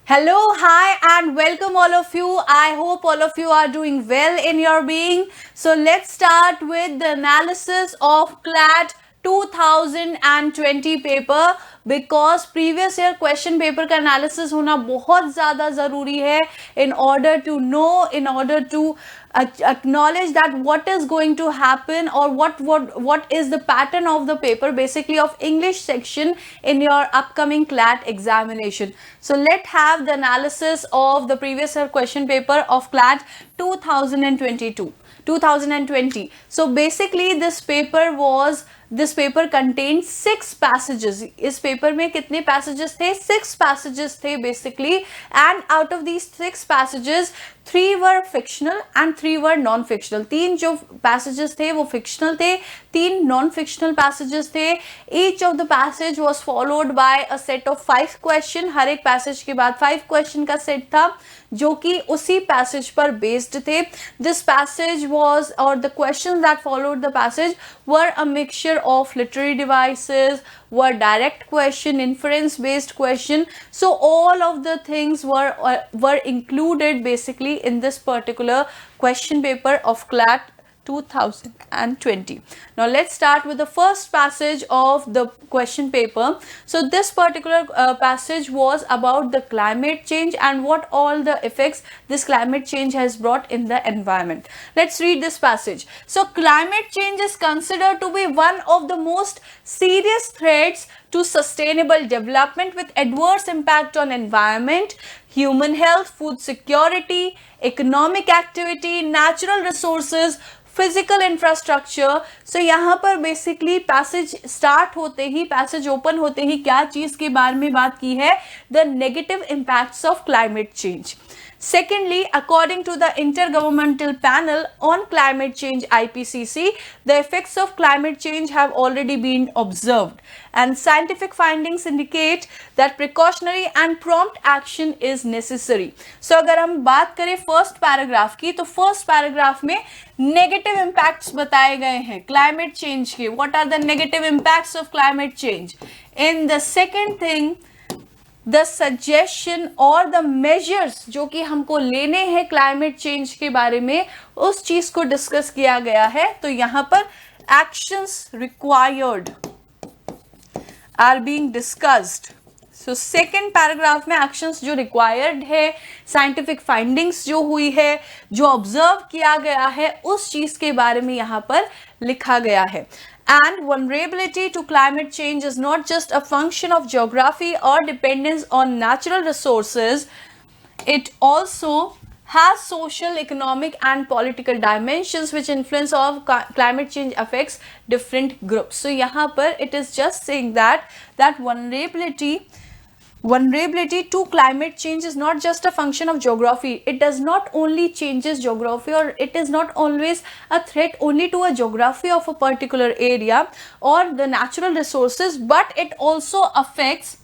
Hello, hi, and welcome all of you. I hope all of you are doing well in your being. So let's start with the analysis of CLAT 2020 paper because previous year question paper का analysis होना बहुत ज़्यादा ज़रूरी है in order to know, in order to acknowledge that what is going to happen or what is the pattern of the paper basically of English section in your upcoming CLAT examination. So let's have the analysis of the previous year question paper of CLAT 2020. So basically this paper contained 6 passages. इस paper में कितने passages थे? 6 passages थे basically, and out of these 6 passages 3 were fictional and 3 were non-fictional. 3 जो passages थे वो fictional थे, 3 non-fictional passages थे. Each of the passage was followed by a set of 5 question. हर एक passage के बाद 5 question का set था जो कि उसी passage पर based थे. This passage was, or the questions that followed the passage were a mixture of literary devices, were direct question, inference based question. So all of the things were included basically in this particular question paper of CLAT 2020. Now let's start with the first passage of the question paper. So this particular passage was about the climate change and what all the effects this climate change has brought in the environment. Let's read this passage. So climate change is considered to be one of the most serious threats to sustainable development with adverse impact on environment, human health, food security, economic activity, natural resources, physical infrastructure. So यहाँ पर basically passage start होते ही, passage open होते ही क्या चीज के बारे में बात की है? The negative impacts of climate change. Secondly, according to the Intergovernmental Panel on Climate Change IPCC, the effects of climate change have already been observed and scientific findings indicate that precautionary and prompt action is necessary. So अगर हम बात करें first paragraph की, तो first paragraph में negative impacts बताए गए हैं climate change के. What are the negative impacts of climate change? In the second thing, the suggestion और द मेजर्स जो कि हमको लेने हैं क्लाइमेट चेंज के बारे में, उस चीज को डिस्कस किया गया है. तो यहां पर actions required are being discussed. So second paragraph में एक्शंस जो रिक्वायर्ड है, साइंटिफिक फाइंडिंग्स जो हुई है, जो ऑब्जर्व किया गया है, उस चीज के बारे में यहां पर लिखा गया है. And vulnerability to climate change is not just a function of geography or dependence on natural resources. It also has social, economic and political dimensions which influence of climate change affects different groups. So यहाँ पर it is just saying that vulnerability to climate change is not just a function of geography. It does not only changes geography, or it is not always a threat only to a geography of a particular area or the natural resources, but it also affects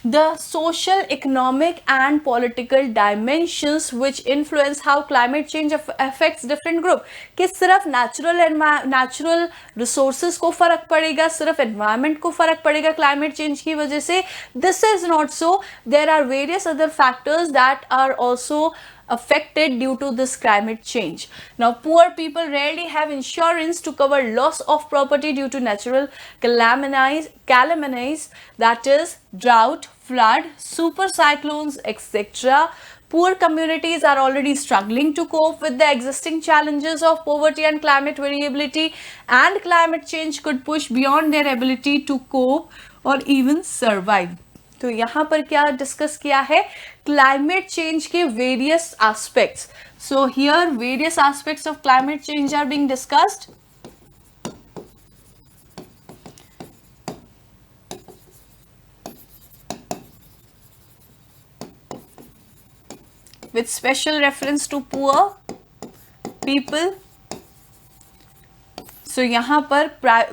the social, economic and political dimensions which influence how climate change affects different group. कि सिर्फ natural resources को फर्क पड़ेगा, सिर्फ environment को फर्क पड़ेगा climate change की वजह से? This is not so. There are various other factors that are also affected due to this climate change. Now, poor people rarely have insurance to cover loss of property due to natural calamities, that is drought, flood, super cyclones, etc. Poor communities are already struggling to cope with the existing challenges of poverty and climate variability, and climate change could push beyond their ability to cope or even survive. तो यहाँ पर क्या discuss किया है? Climate change के various aspects. So here various aspects of climate change are being discussed. with special reference to poor people. So यहाँ पर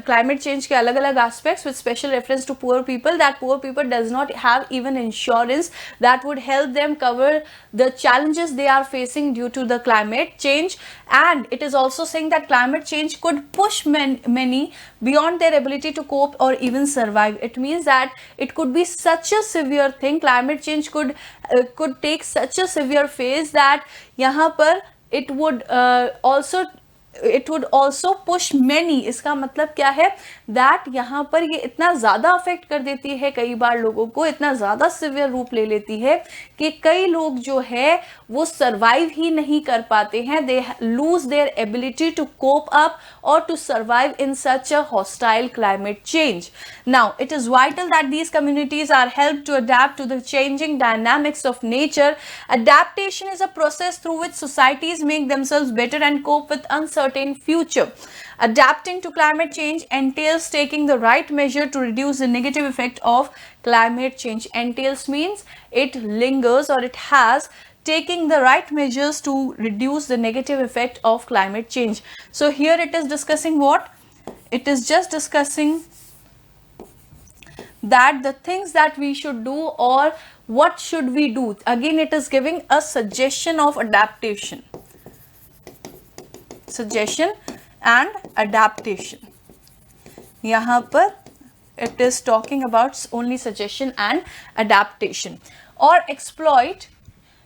climate change के अलग अलग aspects with special reference to poor people, that poor people does not have even insurance that would help them cover the challenges they are facing due to the climate change. And it is also saying that climate change could push many beyond their ability to cope or even survive. It means that it could be such a severe thing, climate change could take such a severe phase that यहाँ पर it would also push many. इसका मतलब क्या है, that यहाँ पर ये इतना ज़्यादा अफेक्ट कर देती है कई बार लोगों को, इतना ज़्यादा सिवियर रूप ले लेती है कि कई लोग जो है वो सर्वाइव ही नहीं कर पाते हैं. They lose their ability to cope up or to survive in such a hostile climate change. Now, it is vital that these communities are helped to adapt to the changing dynamics of nature. Adaptation is a process through which societies make themselves better and cope with uncertain future. Adapting to climate change entails taking the right measure to reduce the negative effect of climate change. Entails means it lingers or it has taking the right measures to reduce the negative effect of climate change. So here it is discussing what? It is just discussing that the things that we should do or what should we do. Again, it is giving a suggestion of adaptation. Suggestion and adaptation. यहाँ पर it is talking about only suggestion and adaptation. Or exploit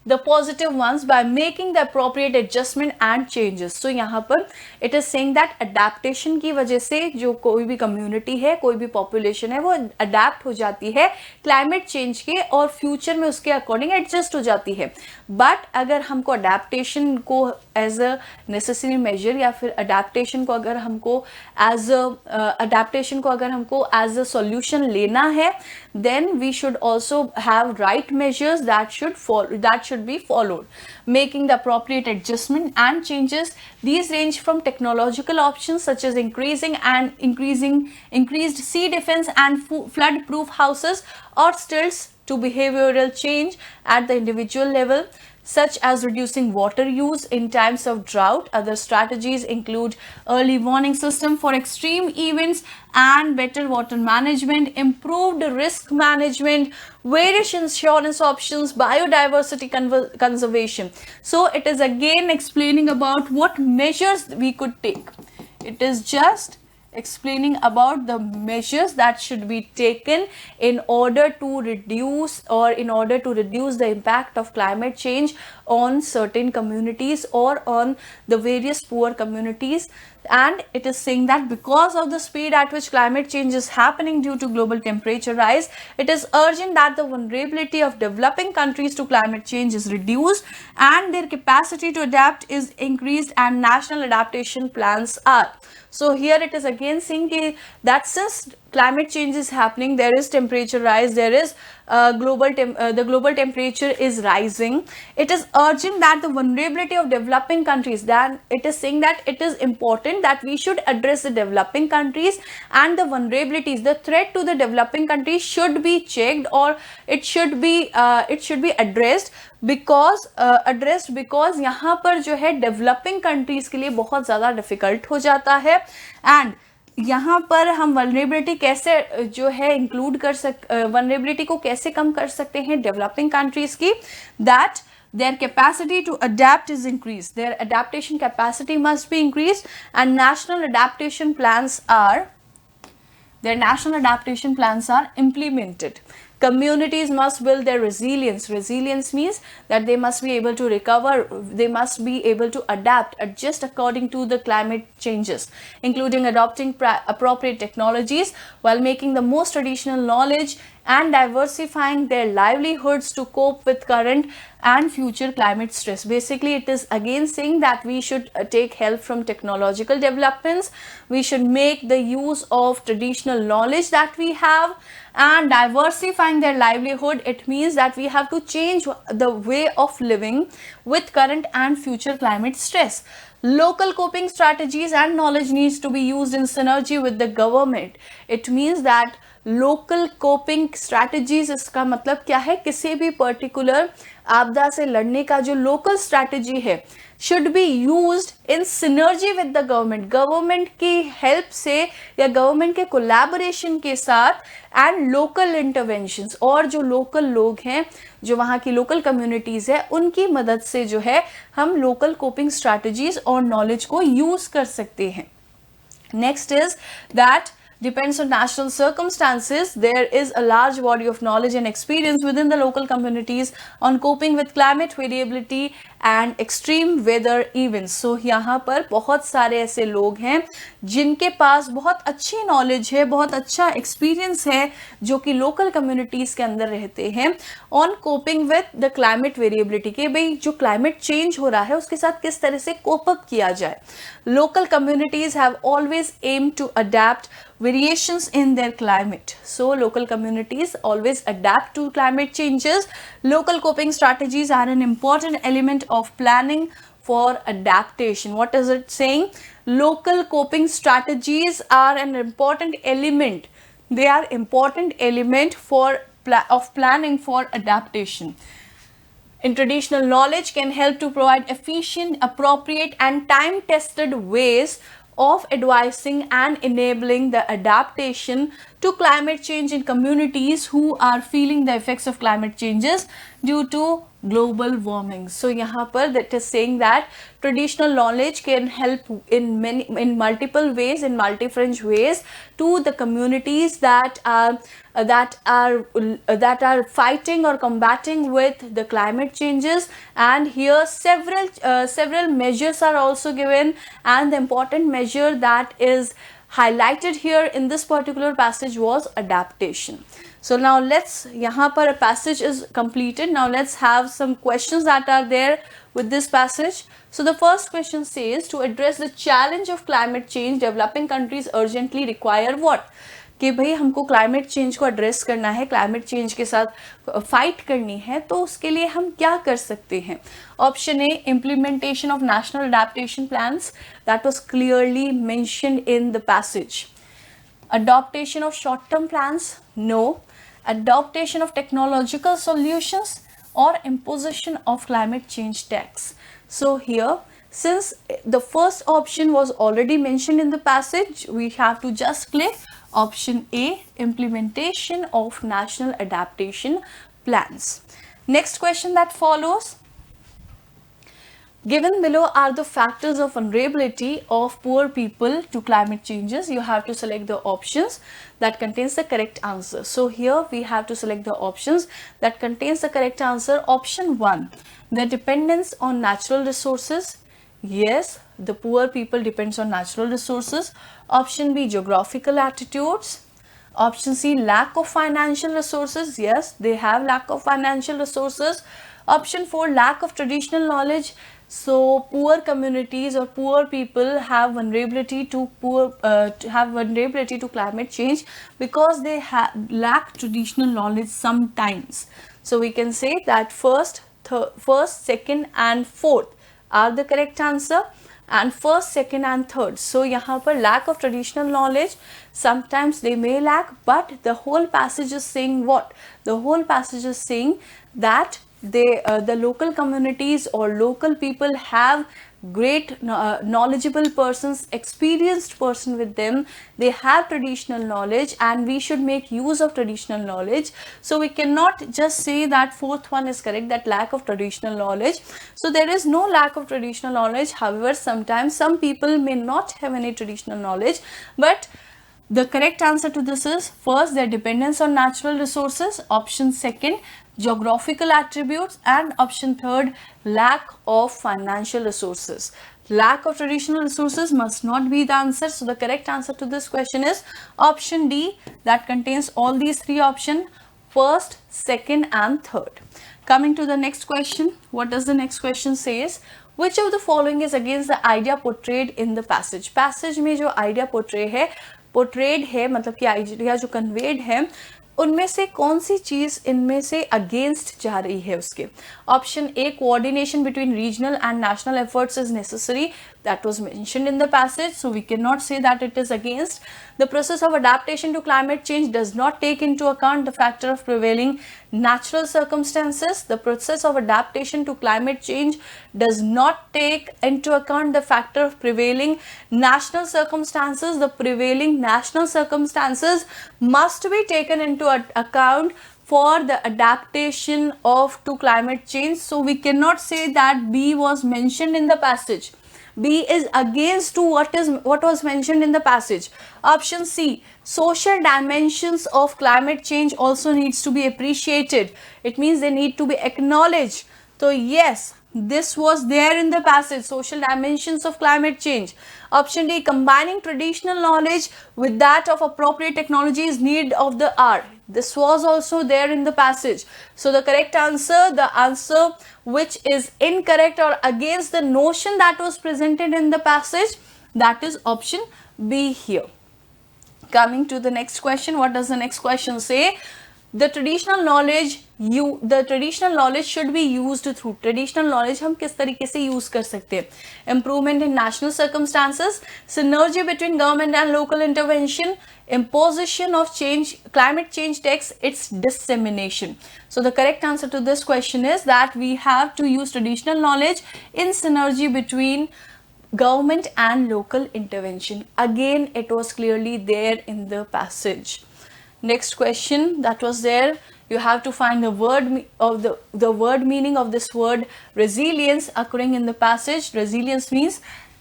the positive ones by making the appropriate adjustment and changes. So यहाँ पर it is saying that adaptation की वजह से जो कोई भी community है, कोई भी population है, वो adapt हो जाती है climate change के और future में उसके according adjust हो जाती है. But अगर हमको adaptation को as a necessary measure या फिर adaptation को अगर हमको as a solution लेना है, then we should also have right measures that should be followed, making the appropriate adjustment and changes. These range from technological options such as increased sea defense and flood proof houses, or stills to behavioral change at the individual level, such as reducing water use in times of drought. Other strategies include early warning system for extreme events and better water management, improved risk management, various insurance options, biodiversity conservation. So it is again explaining about what measures we could take. It is just explaining about the measures that should be taken in order to reduce the impact of climate change on certain communities or on the various poor communities. And it is saying that because of the speed at which climate change is happening due to global temperature rise, it is urgent that the vulnerability of developing countries to climate change is reduced and their capacity to adapt is increased, and national adaptation plans are. So here it is again saying that since climate change is happening, there is temperature rise, there is the global temperature is rising. It is urgent that the vulnerability of developing countries, then it is saying that it is important that we should address the developing countries and the vulnerabilities. The threat to the developing countries should be checked, or it should be addressed because यहाँ पर जो है developing countries के लिए बहुत ज़्यादा difficult हो जाता है. एंड यहाँ पर हम वल्नरेबिलिटी कैसे जो है इंक्लूड वल्नरेबिलिटी को कैसे कम कर सकते हैं डेवलपिंग कंट्रीज की, that their capacity to adapt is increased, their adaptation capacity must be increased, and national adaptation plans are implemented. Communities must build their resilience. Resilience means that they must be able to recover, they must be able to adjust according to the climate changes, including adopting appropriate technologies while making the most traditional knowledge and diversifying their livelihoods to cope with current and future climate stress. Basically, it is again saying that we should take help from technological developments, we should make the use of traditional knowledge that we have, and diversifying their livelihood. It means that we have to change the way of living with current and future climate stress. Local coping strategies and knowledge needs to be used in synergy with the government. It means that local coping strategies, इसका मतलब क्या है, किसी भी particular आपदा से लड़ने का जो लोकल स्ट्रैटेजी है should be used in synergy with the government, government की हेल्प से या गवर्नमेंट के कोलैबोरेशन के साथ, एंड लोकल इंटरवेंशंस, और जो लोकल लोग हैं, जो वहाँ की लोकल कम्युनिटीज है, उनकी मदद से जो है हम लोकल कोपिंग स्ट्रैटेजीज और नॉलेज को यूज कर सकते हैं. Next is that depends on national circumstances. There is a large body of knowledge and experience within the local communities on coping with climate variability and extreme weather events. So यहाँ पर बहुत सारे ऐसे लोग हैं जिनके पास बहुत अच्छी नॉलेज है, बहुत अच्छा एक्सपीरियंस है, जो कि लोकल कम्युनिटीज के अंदर रहते हैं, on coping with the climate variability, कि भाई जो क्लाइमेट चेंज हो रहा है उसके साथ किस तरह से कोप अप किया जाए. Local communities have always aimed to adapt variations in their climate. So local communities always adapt to climate changes. Local coping strategies are an important element of planning for adaptation. What is it saying? Local coping strategies are an important element. They are important element of planning for adaptation. In traditional knowledge can help to provide efficient, appropriate and time-tested ways of advising and enabling the adaptation to climate change in communities who are feeling the effects of climate changes due to global warming. So यहाँ पर that is saying that traditional knowledge can help in multiple ways, in multi-fringe ways, to the communities that are fighting or combating with the climate changes. And here several measures are also given, and the important measure that is highlighted here in this particular passage was adaptation. So now let's, यहाँ पर a passage is completed. Now let's have some questions that are there with this passage. So the first question says, to address the challenge of climate change, developing countries urgently require what? कि भाई हमको climate change को address करना है, climate change के साथ fight करनी है, तो उसके लिए हम क्या कर सकते हैं? Option A, implementation of national adaptation plans, that was clearly mentioned in the passage. Adaptation of short-term plans? No. Adaptation of technological solutions or imposition of climate change tax? So here, since the first option was already mentioned in the passage, we have to just click option A, implementation of national adaptation plans. Next question that follows. Given below are the factors of vulnerability of poor people to climate changes. You have to select the options that contains the correct answer. So here we have to select the options that contains the correct answer. Option 1, the dependence on natural resources. Yes, the poor people depends on natural resources. Option B, geographical attitudes. Option C, lack of financial resources. Yes, they have lack of financial resources. Option 4, lack of traditional knowledge. So poor communities or poor people have vulnerability to climate change because they lack traditional knowledge sometimes. So we can say that first, second and fourth are the correct answer, and first, second and third. So यहाँ पर lack of traditional knowledge, sometimes they may lack, but the whole passage is saying what? The whole passage is saying that the local communities or local people have great knowledgeable persons, experienced person with them. They have traditional knowledge and we should make use of traditional knowledge. So we cannot just say that fourth one is correct, that lack of traditional knowledge. So there is no lack of traditional knowledge. However, sometimes some people may not have any traditional knowledge, but the correct answer to this is first, their dependence on natural resources. Option second, geographical attributes, and option third, lack of financial resources. Lack of traditional resources must not be the answer. So the correct answer to this question is option D, that contains all these three options, first, second and third. Coming to the next question, what does the next question says? Which of the following is against the idea portrayed in the passage? Passage में जो idea portrayed है मतलब कि idea जो conveyed है, उनमें से कौन सी चीज इनमें से अगेंस्ट जा रही है उसके? Option A, coordination between regional and national efforts is necessary, that was mentioned in the passage, so we can not say that it is against. The process of adaptation to climate change does not take into account the factor of prevailing natural circumstances. The process of adaptation to climate change does not take into account the factor of prevailing national circumstances. The prevailing national circumstances must be taken into account for the adaptation of to climate change. So we cannot say that B was mentioned in the passage. B is against to what was mentioned in the passage. Option C, social dimensions of climate change also needs to be appreciated. It means they need to be acknowledged. So yes, this was there in the passage, social dimensions of climate change. Option D, combining traditional knowledge with that of appropriate technology is need of the hour. This was also there in the passage. So the correct answer, the answer which is incorrect or against the notion that was presented in the passage, that is option B here. Coming to the next question, what does the next question say? The traditional knowledge should be used through. Traditional knowledge हम किस तरीके से use कर सकते हैं? Improvement in national circumstances, synergy between government and local intervention, imposition of climate change takes its dissemination. So the correct answer to this question is that we have to use traditional knowledge in synergy between government and local intervention. Again, it was clearly there in the passage. Next question that was there, you have to find the word of the word meaning of this word resilience occurring in the passage. Resilience means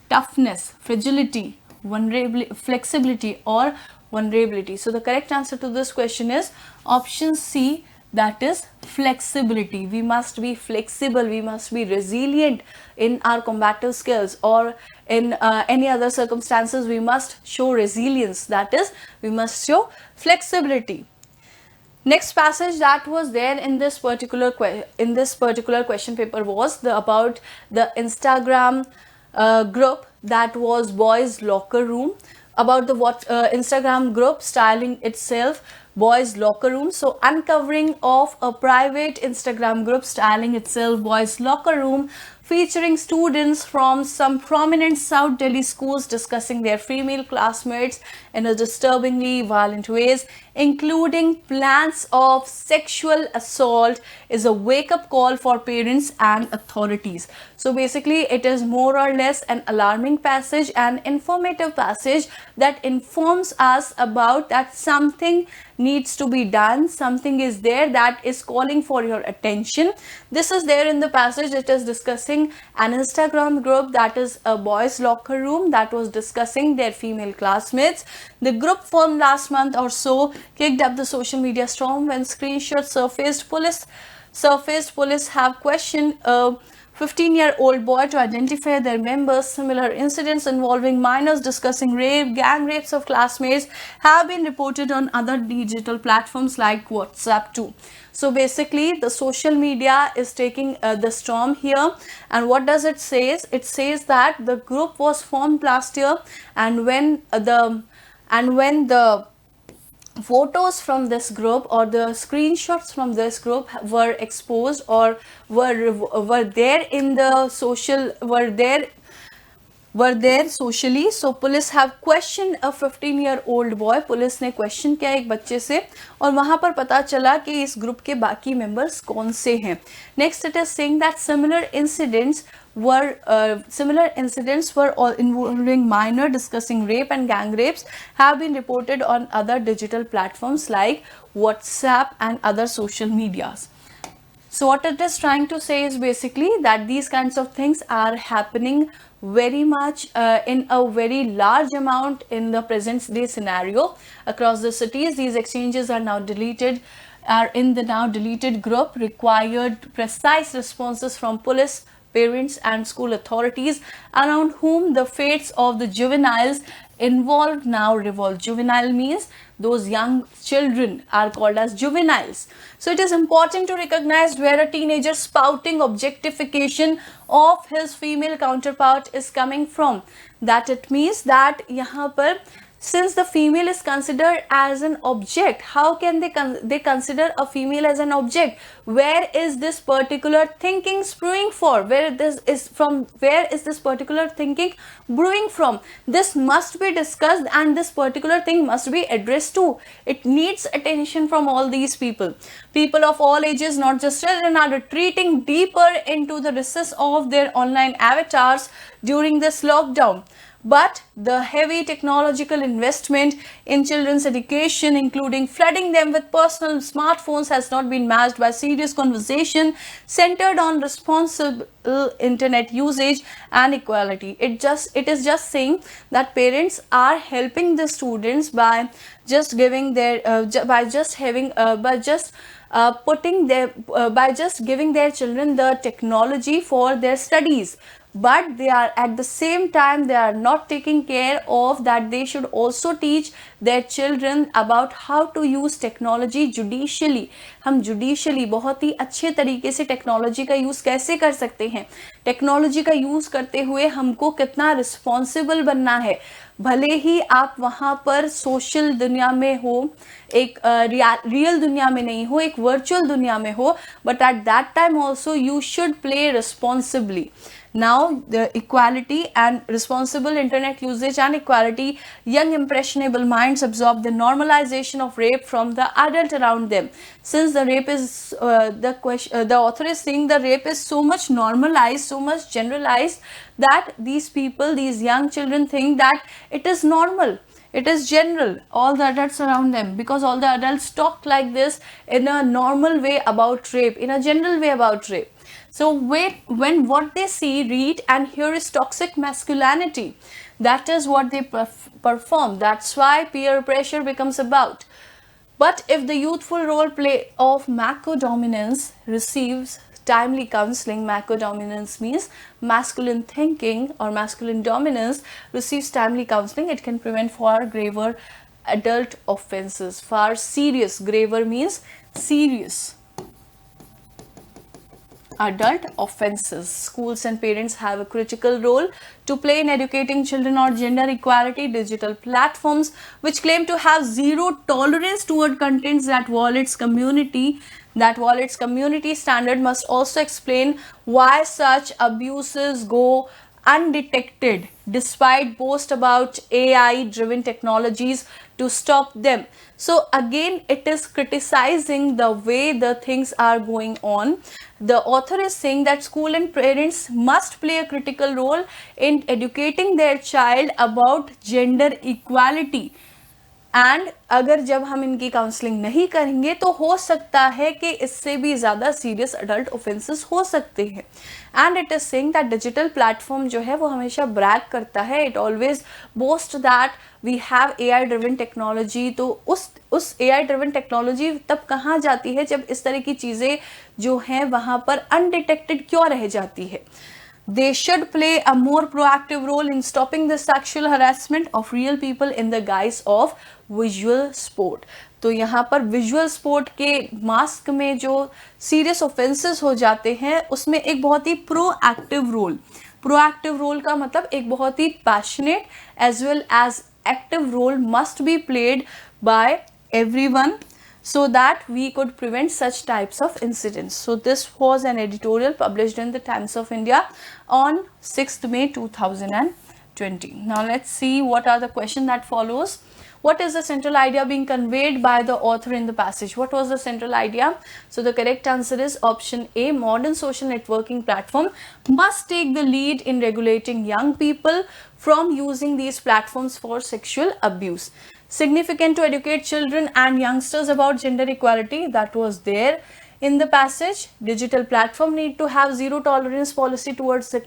toughness, fragility, vulnerability, flexibility or vulnerability. So the correct answer to this question is option C, that is flexibility. We must be flexible, we must be resilient in our combative skills, or in any other circumstances we must show resilience, that is we must show flexibility. Next passage that was there in this particular question paper was about the Instagram group that was boys locker room, about the Instagram group styling itself boys locker room. So uncovering of a private Instagram group styling itself boys locker room, featuring students from some prominent South Delhi schools discussing their female classmates in a disturbingly violent ways, including plans of sexual assault, is a wake-up call for parents and authorities. So basically it is more or less an alarming passage, an informative passage that informs us about that something needs to be done, something is there that is calling for your attention. This is there in the passage. It is discussing an Instagram group that is a boys locker room that was discussing their female classmates. The group formed last month or so kicked up the social media storm when screenshots surfaced. Police have questioned a 15-year-old boy to identify their members. Similar incidents involving minors discussing rape, gang rapes of classmates have been reported on other digital platforms like WhatsApp too. So basically the social media is taking the storm here, and what does it say? It says that the group was formed last year, and when the photos from this group or the screenshots from this group were exposed or were there in the social were there socially, so police have questioned a 15-year-old boy. Police ने question किया एक बच्चे से और वहां पर पता चला कि इस ग्रुप के बाकी मेंबर्स कौन से हैं. Next it is saying that similar incidents were all involving minor discussing rape and gang rapes have been reported on other digital platforms like WhatsApp and other social medias. So what it is trying to say is basically that these kinds of things are happening very much in a very large amount in the present day scenario across the cities. These exchanges are now deleted, are in the now deleted group. Required precise responses from police, parents and school authorities around whom the fates of the juveniles involved now revolve. Juvenile means those young children are called as juveniles. So it is important to recognize where a teenager spouting objectification of his female counterpart is coming from. That it means that यहाँ पर since the female is considered as an object, how can they consider a female as an object? Where is this particular thinking spewing for? Where is this particular thinking brewing from? This must be discussed, and this particular thing must be addressed too. It needs attention from all these people. People of all ages, not just children, are retreating deeper into the recesses of their online avatars during this lockdown. But the heavy technological investment in children's education, including flooding them with personal smartphones, has not been matched by serious conversation centered on responsible internet usage and equality. It is just saying that parents are helping the students by just giving their by just having by just putting their by just giving their children the technology for their studies, but they are at the same time they are not taking care of that they should also teach their children about how to use technology judicially. हम judicially बहुत ही अच्छे तरीके से technology का use कैसे कर सकते हैं, टेक्नोलॉजी का यूज़ करते हुए हमको कितना रिस्पॉन्सिबल बनना है. भले ही आप वहाँ पर सोशल दुनिया में हो, एक रियल दुनिया में नहीं हो, एक वर्चुअल दुनिया में हो, but at that time also you should play responsibly. Now, the equality and responsible internet usage and equality, young impressionable minds absorb the normalization of rape from the adult around them. Since the rape is the author is saying the rape is so much normalized, so much generalized, that these people, these young children, think that it is normal. It is general, all the adults around them, because all the adults talk like this in a normal way about rape, in a general way about rape. So when what they see, read and hear is toxic masculinity, that is what they perform. That's why peer pressure becomes about. But if the youthful role play of macro dominance receives timely counseling, macro dominance means masculine thinking or masculine dominance receives timely counseling, it can prevent far graver adult offenses. Far serious, graver means serious adult offenses. Schools and parents have a critical role to play in educating children on gender equality. Digital platforms which claim to have zero tolerance toward contents that violates community standard must also explain why such abuses go undetected despite boast about AI driven technologies to stop them. So again, it is criticizing the way the things are going on. The author is saying that school and parents must play a critical role in educating their child about gender equality. And अगर जब हम इनकी counselling नहीं करेंगे तो हो सकता है कि इससे भी ज़्यादा सीरियस अडल्ट ऑफेंसेस हो सकते हैं. And it is saying that digital platform जो है वो हमेशा ब्रैग करता है, it always boast that we have AI driven technology. तो उस AI ड्रिवन टेक्नोलॉजी तब कहाँ जाती है जब इस तरह की चीज़ें जो हैं वहाँ पर अनडिटेक्टेड क्यों रह जाती है. They should play a more proactive role in stopping the sexual harassment of real people in the guise of visual sport. तो यहाँ पर विजुअल स्पोर्ट के मास्क में जो सीरियस ऑफेंसेस हो जाते हैं उसमें एक बहुत ही प्रोएक्टिव रोल का मतलब एक बहुत ही passionate as well as active role must be played by everyone, so that we could prevent such types of incidents. So this was an editorial published in the Times of India on 6th May 2020. Now let's see what are the questions that follows. What is the central idea being conveyed by the author in the passage? What was the central idea? So the correct answer is option A. Modern social networking platform must take the lead in regulating young people from using these platforms for sexual abuse. Significant to educate children and youngsters about gender equality, that was there in the passage. Digital platform need to have zero tolerance policy towards the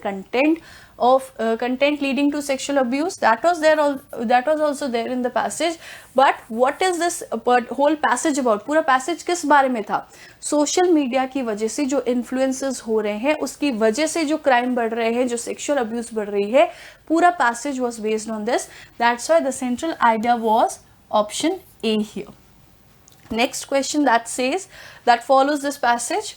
content leading to sexual abuse, that was also there in the passage. But what is this whole passage about? पूरा passage किस बारे में था? Social media की वजह से जो influences हो रहे हैं उसकी वजह से जो क्राइम बढ़ रहे हैं, जो सेक्सुअल अब्यूज बढ़ रही है, पूरा passage was based on this. That's why the central idea was option A here. Next question that follows this passage.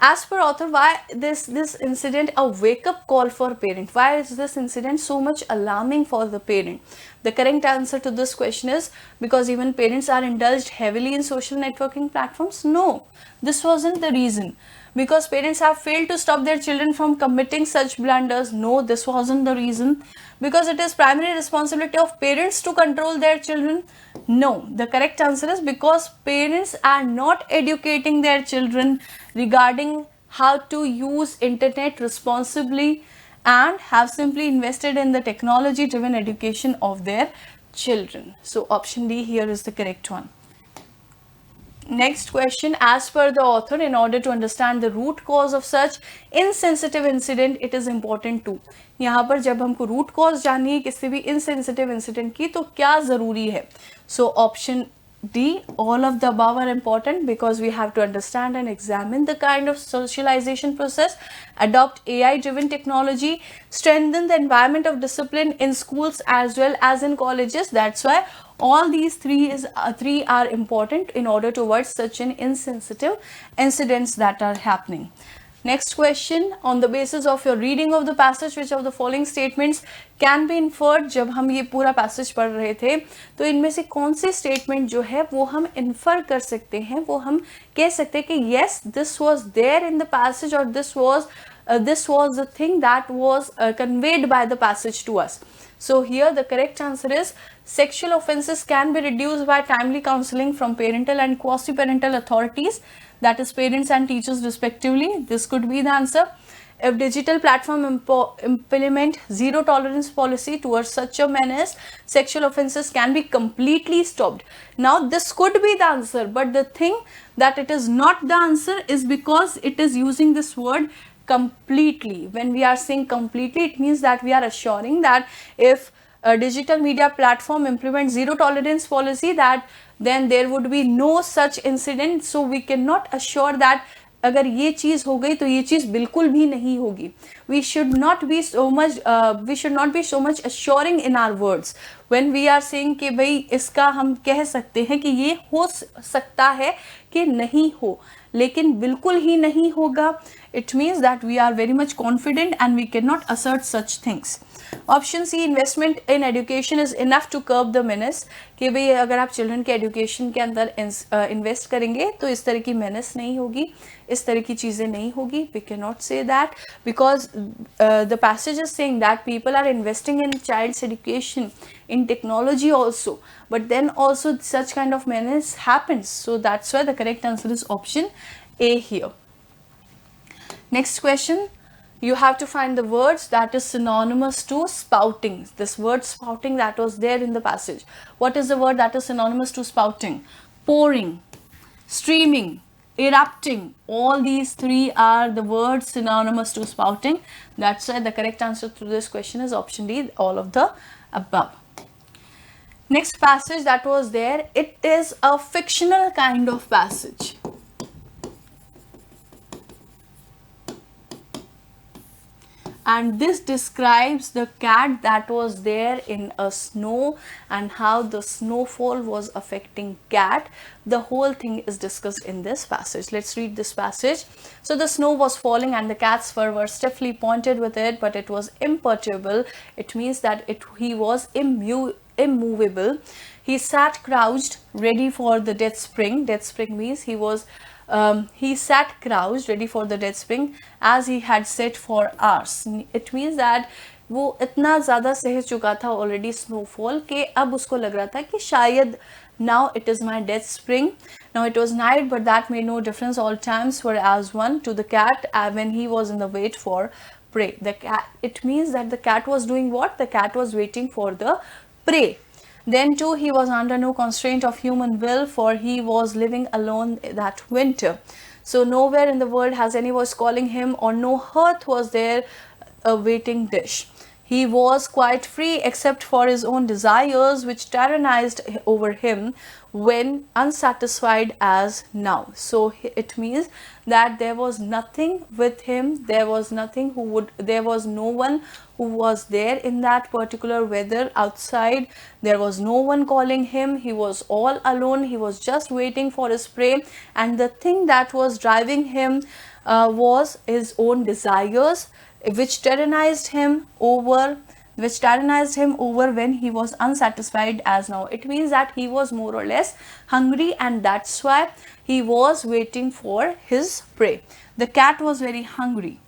As per author, why this incident a wake-up call for parent? Why is this incident so much alarming for the parent? The correct answer to this question is because even parents are indulged heavily in social networking platforms. No, this wasn't the reason. Because parents have failed to stop their children from committing such blunders. No, this wasn't the reason. Because it is primary responsibility of parents to control their children. No, the correct answer is because parents are not educating their children regarding how to use internet responsibly and have simply invested in the technology driven education of their children. So option D here is the correct one. Next question, as per the author, in order to understand the root cause of such insensitive incident, it is important to. यहाँ पर जब हमको root cause जाननी है किसी भी insensitive incident की तो क्या ज़रूरी है? So option D, all of the above are important because we have to understand and examine the kind of socialization process, adopt AI-driven technology, strengthen the environment of discipline in schools as well as in colleges. That's why all these three are important in order to avoid such an insensitive incidents that are happening. Next question, on the basis of your reading of the passage, which of the following statements can be inferred? जब हम ये पूरा passage पढ़ रहे थे तो इनमें से कौन सी statement जो है वो हम infer कर सकते हैं, वो हम कह सकते हैं कि yes, this was there in the passage or this was the thing that was conveyed by the passage to us. So here the correct answer is sexual offences can be reduced by timely counseling from parental and quasi-parental authorities, that is parents and teachers respectively. This could be the answer. If digital platform implement zero tolerance policy towards such a menace, sexual offences can be completely stopped. Now this could be the answer, but the thing that it is not the answer is because it is using this word completely. When we are saying completely, it means that we are assuring that if a digital media platform implements zero tolerance policy, that then there would be no such incident. So we cannot assure that अगर ये चीज़ हो गई तो ये चीज़ बिल्कुल भी नहीं होगी. We should not be so much assuring in our words when we are saying कि भाई इसका हम कह सकते हैं कि ये हो सकता है कि नहीं हो, लेकिन बिल्कुल ही नहीं होगा. It means that we are very much confident and we cannot assert such things. Option C, investment in education is enough to curb the menace. कि भाई अगर आप चिल्ड्रन के एजुकेशन के अंदर इन्वेस्ट करेंगे तो इस तरह की menace नहीं होगी, इस तरह की चीज़ें नहीं होगी. We cannot say that because the passage is saying that people are investing in child's education, in technology also, but then also such kind of menace happens. So that's why the correct answer is option A here. Next question, you have to find the words that is synonymous to spouting. This word spouting that was there in the passage. What is the word that is synonymous to spouting? Pouring, streaming, erupting. All these three are the words synonymous to spouting. That's why the correct answer to this question is option D, all of the above. Next passage that was there, it is a fictional kind of passage. And this describes the cat that was there in a snow and how the snowfall was affecting cat. The whole thing is discussed in this passage. Let's read this passage. So the snow was falling and the cat's fur was stiffly pointed with it, but it was imperturbable. It means that he was immovable. He sat crouched, ready for the death spring. Death spring means he sat crouched ready for the death spring as he had sat for hours. It means that वो इतना ज़्यादा सह चुका था already snowfall कि अब उसको लग रहा था कि शायद now it is my death spring. Now it was night, but that made no difference. All times were as one to the cat when he was in the wait for prey. The cat, it means that the cat was doing what? The cat was waiting for the prey. Then too, he was under no constraint of human will, for he was living alone that winter. So nowhere in the world has any voice calling him, or no hearth was there a waiting dish. He was quite free except for his own desires, which tyrannized over him when unsatisfied as now. So it means that there was nothing with him, there was no one who was there in that particular weather outside. There was no one calling him. He was all alone. He was just waiting for his prey, and the thing that was driving him was his own desires, which tyrannized him over which tyrannized him over when he was unsatisfied as now. It means that he was more or less hungry, and that's why he was waiting for his prey. The cat was very hungry,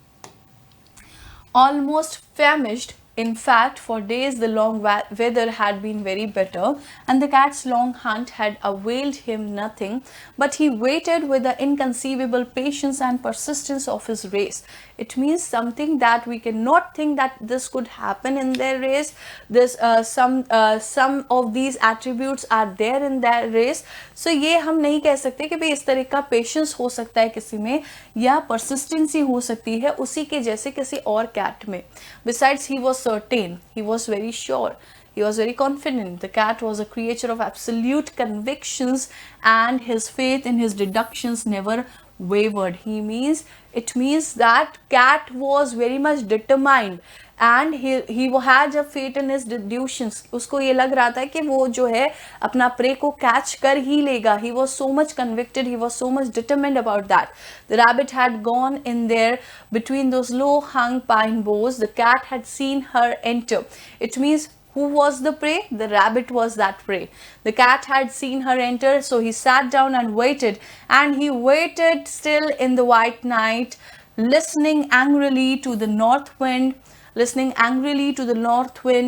almost famished. In fact, for days the long weather had been very bitter, and the cat's long hunt had availed him nothing, but he waited with the inconceivable patience and persistence of his race. It means something that we cannot think that this could happen in their race. Some of these attributes are there in their race. So ये हम नहीं कह सकते कि भाई इस तरह का पेशेंस हो सकता है किसी में, या परसिस्टेंसी हो सकती है उसी के जैसे किसी और कैट में. Besides, he was certain, he was very sure, he was very confident. The cat was a creature of absolute convictions, and his faith in his deductions never wavered. It means that cat was very much determined, and he had a faith in his deductions. उसको ये लग रहा था कि वो जो है अपना prey को catch कर ही लेगा. He was so much convicted, he was so much determined about that. The rabbit had gone in there between those low hung pine boughs. The cat had seen her enter. It means who was the prey? The rabbit was that prey. The cat had seen her enter, so he sat down and waited. And he waited still in the white night, listening angrily to the north wind,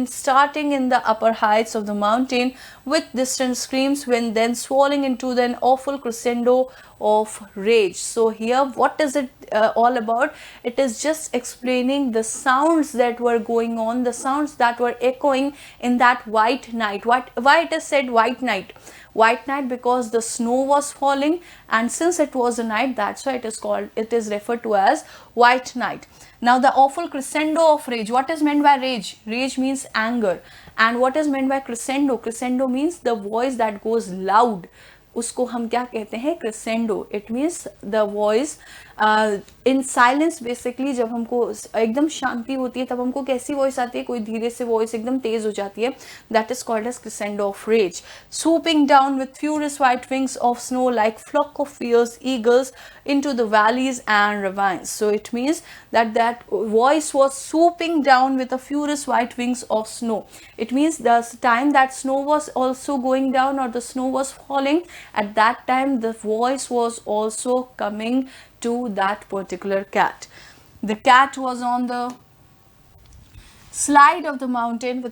starting in the upper heights of the mountain with distant screams, when then swelling into an awful crescendo of rage. So here, what is it all about? It is just explaining the sounds that were going on, the sounds that were echoing in that white night. Why it is said white night? White night because the snow was falling, and since it was a night, that's why it is referred to as white night. Now the awful crescendo of rage. What is meant by rage? Rage means anger. And what is meant by crescendo? Crescendo means the voice that goes loud. उसको हम क्या कहते हैं? Crescendo. It means the voice in silence. Basically जब हमको एकदम शांति होती है तब हमको कैसी voice आती है? कोई धीरे से voice एकदम तेज हो जाती है. That is called as crescendo of rage. Swooping down with furious white wings of snow like flock of fierce eagles into the valleys and ravines. So it means that voice was swooping down with the furious white wings of snow. It means the time that snow was also going down, or the snow was falling, at that time the voice was also coming to that particular cat. The cat was on the slide of the mountain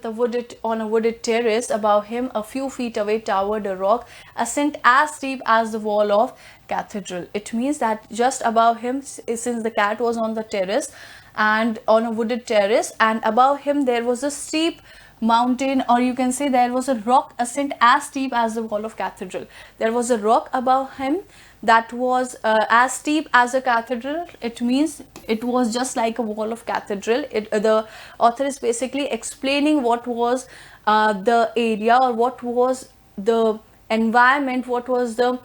on a wooded terrace. Above him, a few feet away, towered a rock ascent as steep as the wall of cathedral. It means that just above him, since the cat was on the terrace and on a wooded terrace, and above him there was a steep mountain, or you can say there was a rock ascent as steep as the wall of cathedral. There was a rock above him that was as steep as a cathedral. It means it was just like a wall of cathedral. The author is basically explaining what was the area, or what was the environment, what was the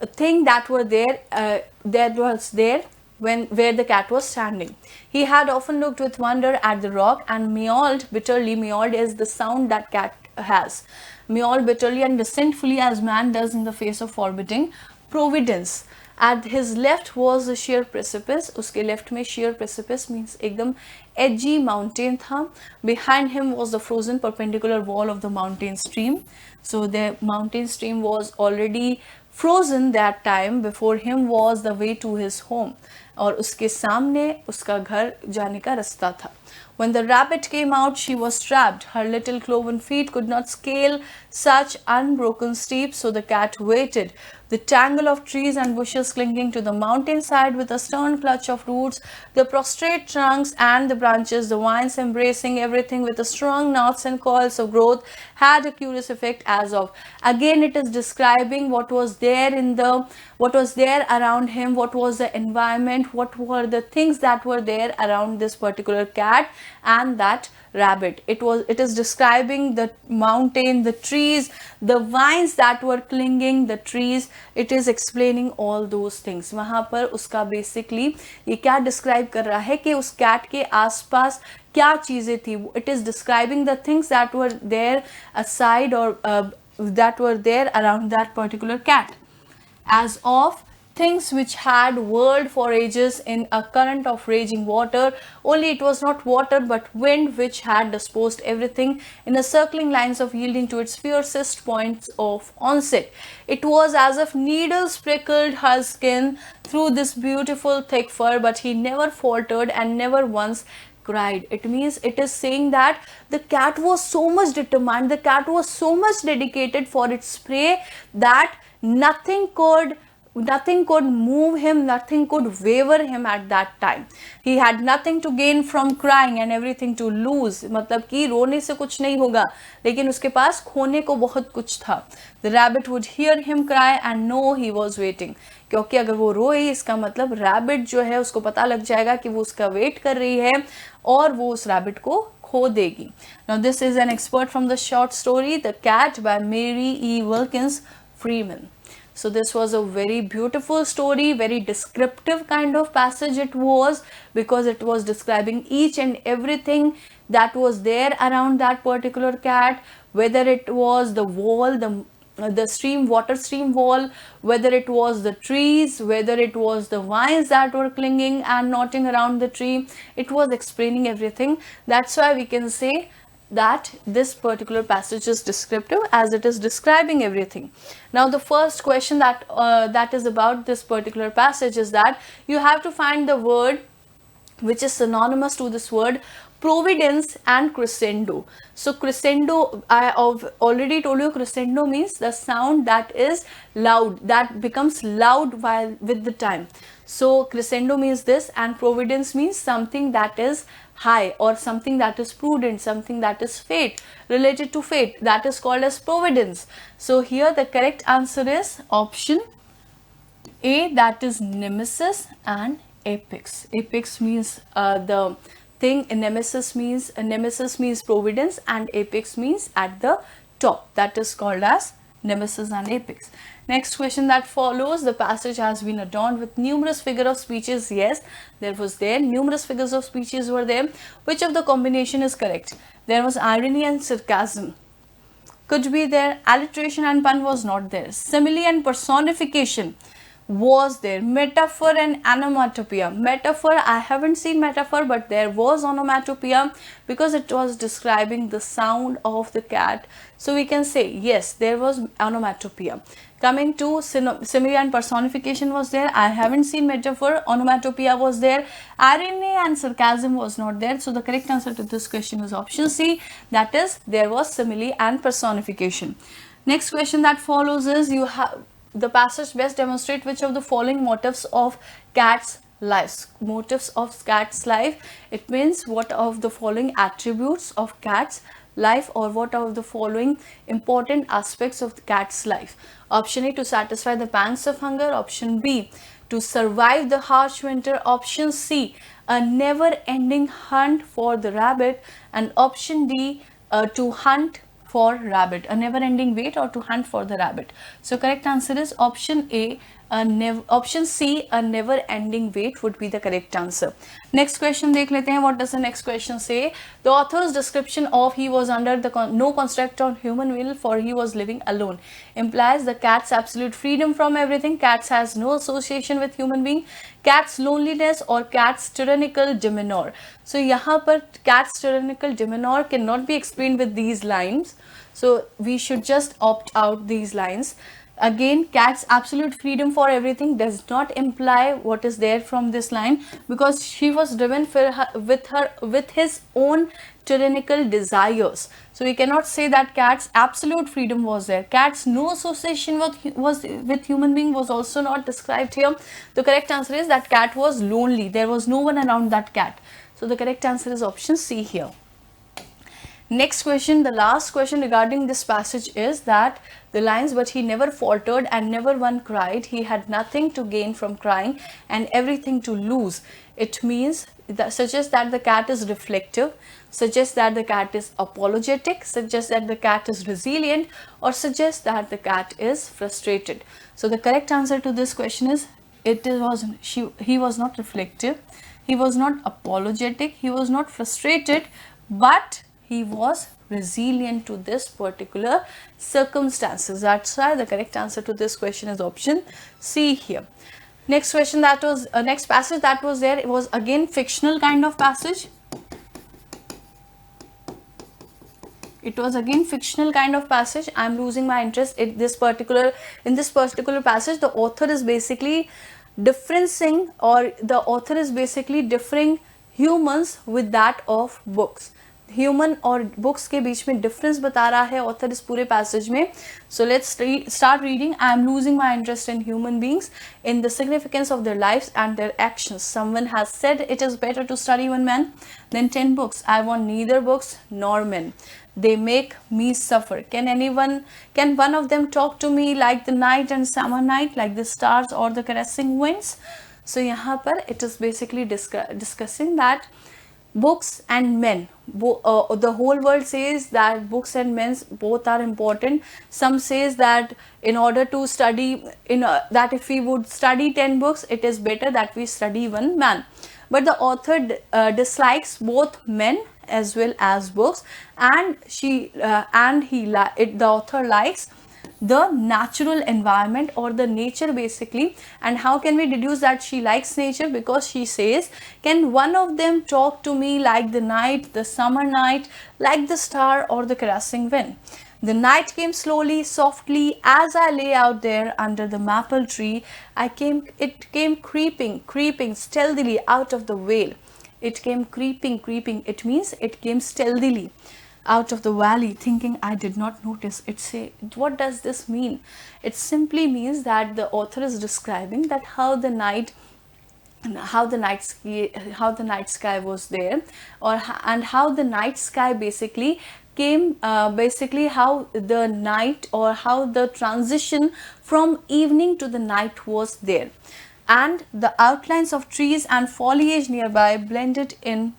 thing that were there where the cat was standing. He had often looked with wonder at the rock and meowed bitterly. Meowed is the sound that cat has. Meowed bitterly and resentfully as man does in the face of forbidding providence. At his left was a sheer precipice. उसके left में sheer precipice means एकदम edgy mountain था. Behind him was the frozen perpendicular wall of the mountain stream. So the mountain stream was already frozen that time. Before him was the way to his home. और उसके सामने उसका घर जाने का रास्ता था. When the rabbit came out, she was trapped. Her little cloven feet could not scale such unbroken steep, so the cat waited. The tangle of trees and bushes clinging to the mountainside with a stern clutch of roots, the prostrate trunks and the branches, the vines embracing everything with the strong knots and coils of growth, had a curious effect as of. Again, it is describing what was there around him, what was the environment, what were the things that were there around this particular cat and that rabbit. It is describing the mountain, the trees, the vines that were clinging, the trees. It is explaining all those things. वहाँ पर उसका basically ये क्या describe कर रहा है कि उस cat के आसपास क्या चीजें थी. It is describing the things that were there aside, or that were there around that particular cat. As of things which had whirled for ages in a current of raging water, only it was not water but wind which had disposed everything in a circling lines of yielding to its fiercest points of onset. It was as if needles prickled her skin through this beautiful thick fur, but he never faltered and never once cried. It means it is saying that the cat was so much determined, the cat was so much dedicated for its prey that nothing could move him, nothing could waver him at that time. He had nothing to gain from crying and everything to lose. मतलब कि रोने से कुछ नहीं होगा, लेकिन उसके पास खोने को बहुत कुछ था. The rabbit would hear him cry and know he was waiting. क्योंकि अगर वो रोए इसका मतलब रैबिट जो है उसको पता लग जाएगा कि वो उसका वेट कर रही है और वो उस रैबिट को खो देगी. Now this is an excerpt from the short story The Cat by Mary E. Wilkins Freeman. So this was a very beautiful story, very descriptive kind of passage it was, because it was describing each and everything that was there around that particular cat, whether it was the wall, the stream, water stream wall, whether it was the trees, whether it was the vines that were clinging and knotting around the tree. It was explaining everything. That's why we can say that this particular passage is descriptive, as it is describing everything. Now the first question that is about this particular passage is that you have to find the word which is synonymous to this word providence and crescendo. So crescendo, I have already told you, crescendo means the sound that is loud, that becomes loud while with the time. So crescendo means this, and providence means something that is high or something that is prudent, something that is fate, related to fate, that is called as providence. So here the correct answer is option A, that is nemesis and apex. Apex means the thing, nemesis means providence, and apex means at the top, that is called as nemesis and apex. Next question that follows, the passage has been adorned with numerous figures of speeches. Yes, numerous figures of speeches were there. Which of the combination is correct? There was irony and sarcasm, could be there. Alliteration and pun was not there. Simile and personification was there. Metaphor and onomatopoeia. Metaphor, I haven't seen metaphor, but there was onomatopoeia because it was describing the sound of the cat. So we can say yes, there was onomatopoeia. Coming to simile and personification was there. I haven't seen metaphor. Onomatopoeia was there. Irony and sarcasm was not there. So the correct answer to this question is option C. That is, there was simile and personification. Next question that follows is, the passage best demonstrate which of the following motives of cat's life. Motives of cat's life. It means what of the following attributes of cat's life, or what are the following important aspects of the cat's life. Option A, to satisfy the pangs of hunger. Option B, to survive the harsh winter. Option C, a never-ending hunt for the rabbit. And option D, to hunt for rabbit, a never-ending wait or to hunt for the rabbit. So correct answer is option A, option C, a never-ending wait would be the correct answer. Next question देख लेते हैं. What does the next question say? The author's description of he was under the no construct on human will, for he was living alone, implies the cat's absolute freedom from everything. Cats has no association with human being. Cat's loneliness or cat's tyrannical demeanor. So यहाँ पर cat's tyrannical demeanor cannot be explained with these lines. So we should just opt out these lines. Again, cat's absolute freedom for everything does not imply what is there from this line, because she was driven with his own tyrannical desires. So we cannot say that cat's absolute freedom was there. Cat's no association with human being was also not described here. The correct answer is that cat was lonely. There was no one around that cat. So the correct answer is option C here. Next question, the last question regarding this passage is that the lines, but he never faltered and never one cried. He had nothing to gain from crying and everything to lose. It means that suggests that the cat is reflective, suggests that the cat is apologetic, suggests that the cat is resilient, or suggests that the cat is frustrated. So the correct answer to this question is he was not reflective, he was not apologetic, he was not frustrated, but he was resilient to this particular circumstances. That's why the correct answer to this question is option C here. Next question that was next passage that was there, it was again fictional kind of passage. It was again fictional kind of passage. I'm losing my interest in this particular passage. The author is basically differencing, or the author is basically differing humans with that of books. Human और books के बीच में difference बता रहा है author इस पूरे passage में. So let's start reading. I am losing my interest in human beings in the significance of their lifes and their actions. Someone has said it is better to study one man than 10 books. I want neither books nor men. They make me suffer. Can one of them talk to me like the night and summer night, like the stars or the caressing winds? So यहाँ पर it is basically discussing that books and men, the whole world says that books and men both are important. Some says that in order to study, that if we would study 10 books, it is better that we study one man. But the author dislikes both men as well as books, and the author likes the natural environment or the nature basically. And how can we deduce that she likes nature? Because she says, can one of them talk to me like the night, the summer night, like the star or the caressing wind? The night came slowly, softly, as I lay out there under the maple tree. It came creeping stealthily out of the vale. It came creeping. It means it came stealthily out of the valley, thinking I did not notice. What does this mean? It simply means that the author is describing that how the night sky was there, and how the night sky basically came, basically how the night, or how the transition from evening to the night was there, and the outlines of trees and foliage nearby blended in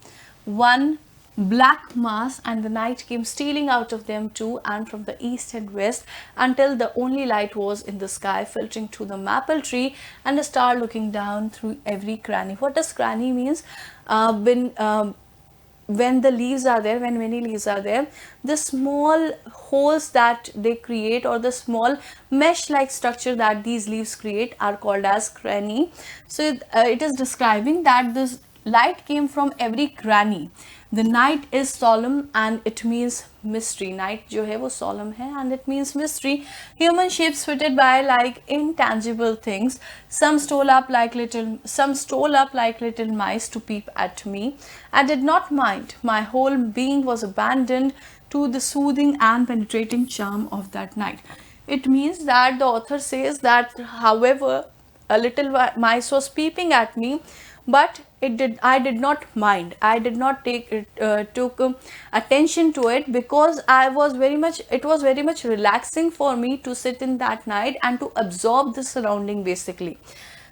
one black mass, and the night came stealing out of them too, and from the east and west, until the only light was in the sky, filtering through the maple tree, and a star looking down through every cranny. What does cranny means? When the leaves are there, when many leaves are there, the small holes that they create, or the small mesh like structure that these leaves create, are called as cranny. So it is describing that this light came from every cranny. The night is solemn and it means mystery. Night जो है वो solemn है and it means mystery. Human shapes fitted by like intangible things. Some stole up like little mice to peep at me. I did not mind. My whole being was abandoned to the soothing and penetrating charm of that night. It means that the author says that, however, a little mice was peeping at me, but I did not mind. I did not took attention to it, because it was very much relaxing for me to sit in that night and to absorb the surrounding basically.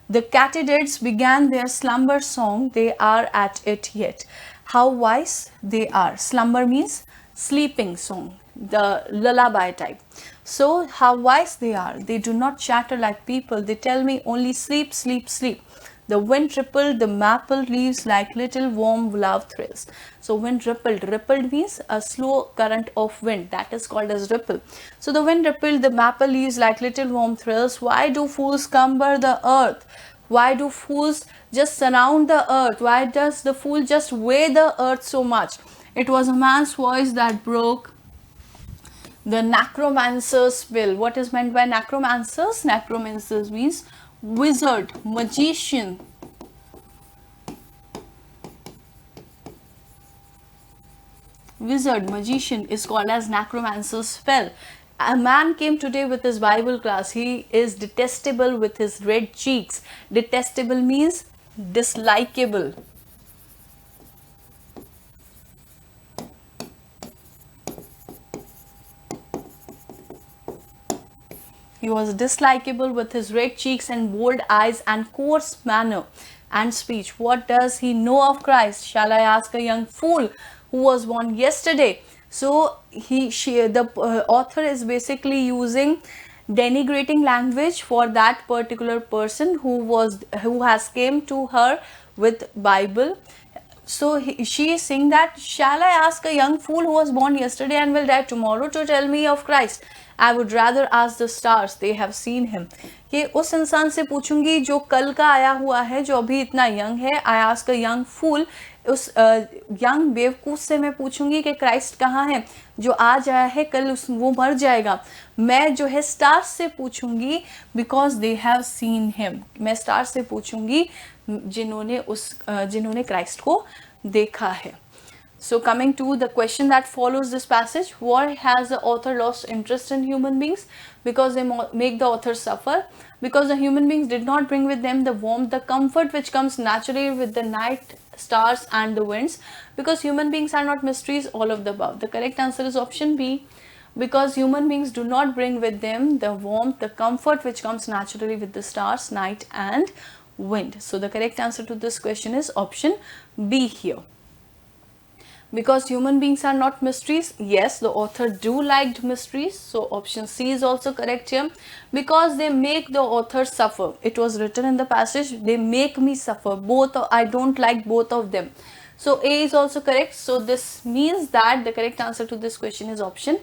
The katydids began their slumber song. They are at it yet. How wise they are. Slumber means sleeping song, the lullaby type. So how wise they are. They do not chatter like people. They tell me only sleep, sleep, sleep. The wind rippled the maple leaves like little warm love thrills. So wind rippled. Rippled means a slow current of wind. That is called as ripple. So the wind rippled the maple leaves like little warm thrills. Why do fools cumber the earth? Why do fools just surround the earth? Why does the fool just weigh the earth so much? It was a man's voice that broke the necromancer's spell. What is meant by necromancers? Necromancers means wizard, magician. Wizard, magician is called as necromancer's spell. A man came today with his Bible class. He is detestable with his red cheeks. Detestable means dislikable. He was dislikable with his red cheeks and bold eyes and coarse manner and speech. What does he know of Christ? Shall I ask a young fool who was born yesterday? So the author is basically using denigrating language for that particular person who has came to her with Bible. So she is saying that, shall I ask a young fool who was born yesterday and will die tomorrow to tell me of Christ? I would rather ask the stars, they have seen him. कि उस इंसान से पूछूंगी जो कल का आया हुआ है, जो अभी इतना यंग है. I ask a young fool, उस यंग बेवकूफ से मैं पूछूंगी कि क्राइस्ट कहाँ है, जो आज आया है कल वो मर जाएगा. मैं जो है स्टार्स से पूछूंगी, because they have seen him. मैं स्टार्स से पूछूंगी जिन्होंने क्राइस्ट को देखा है. So coming to the question that follows this passage, why has the author lost interest in human beings? Because they make the author suffer. Because the human beings did not bring with them the warmth, the comfort which comes naturally with the night, stars and the winds. Because human beings are not mysteries, all of the above. The correct answer is option B. Because human beings do not bring with them the warmth, the comfort which comes naturally with the stars, night and wind. So the correct answer to this question is option B here. Because human beings are not mysteries, yes, the author do liked mysteries, so option C is also correct here. Because they make the author suffer, it was written in the passage, they make me suffer, both, I don't like both of them. So A is also correct. So this means that the correct answer to this question is option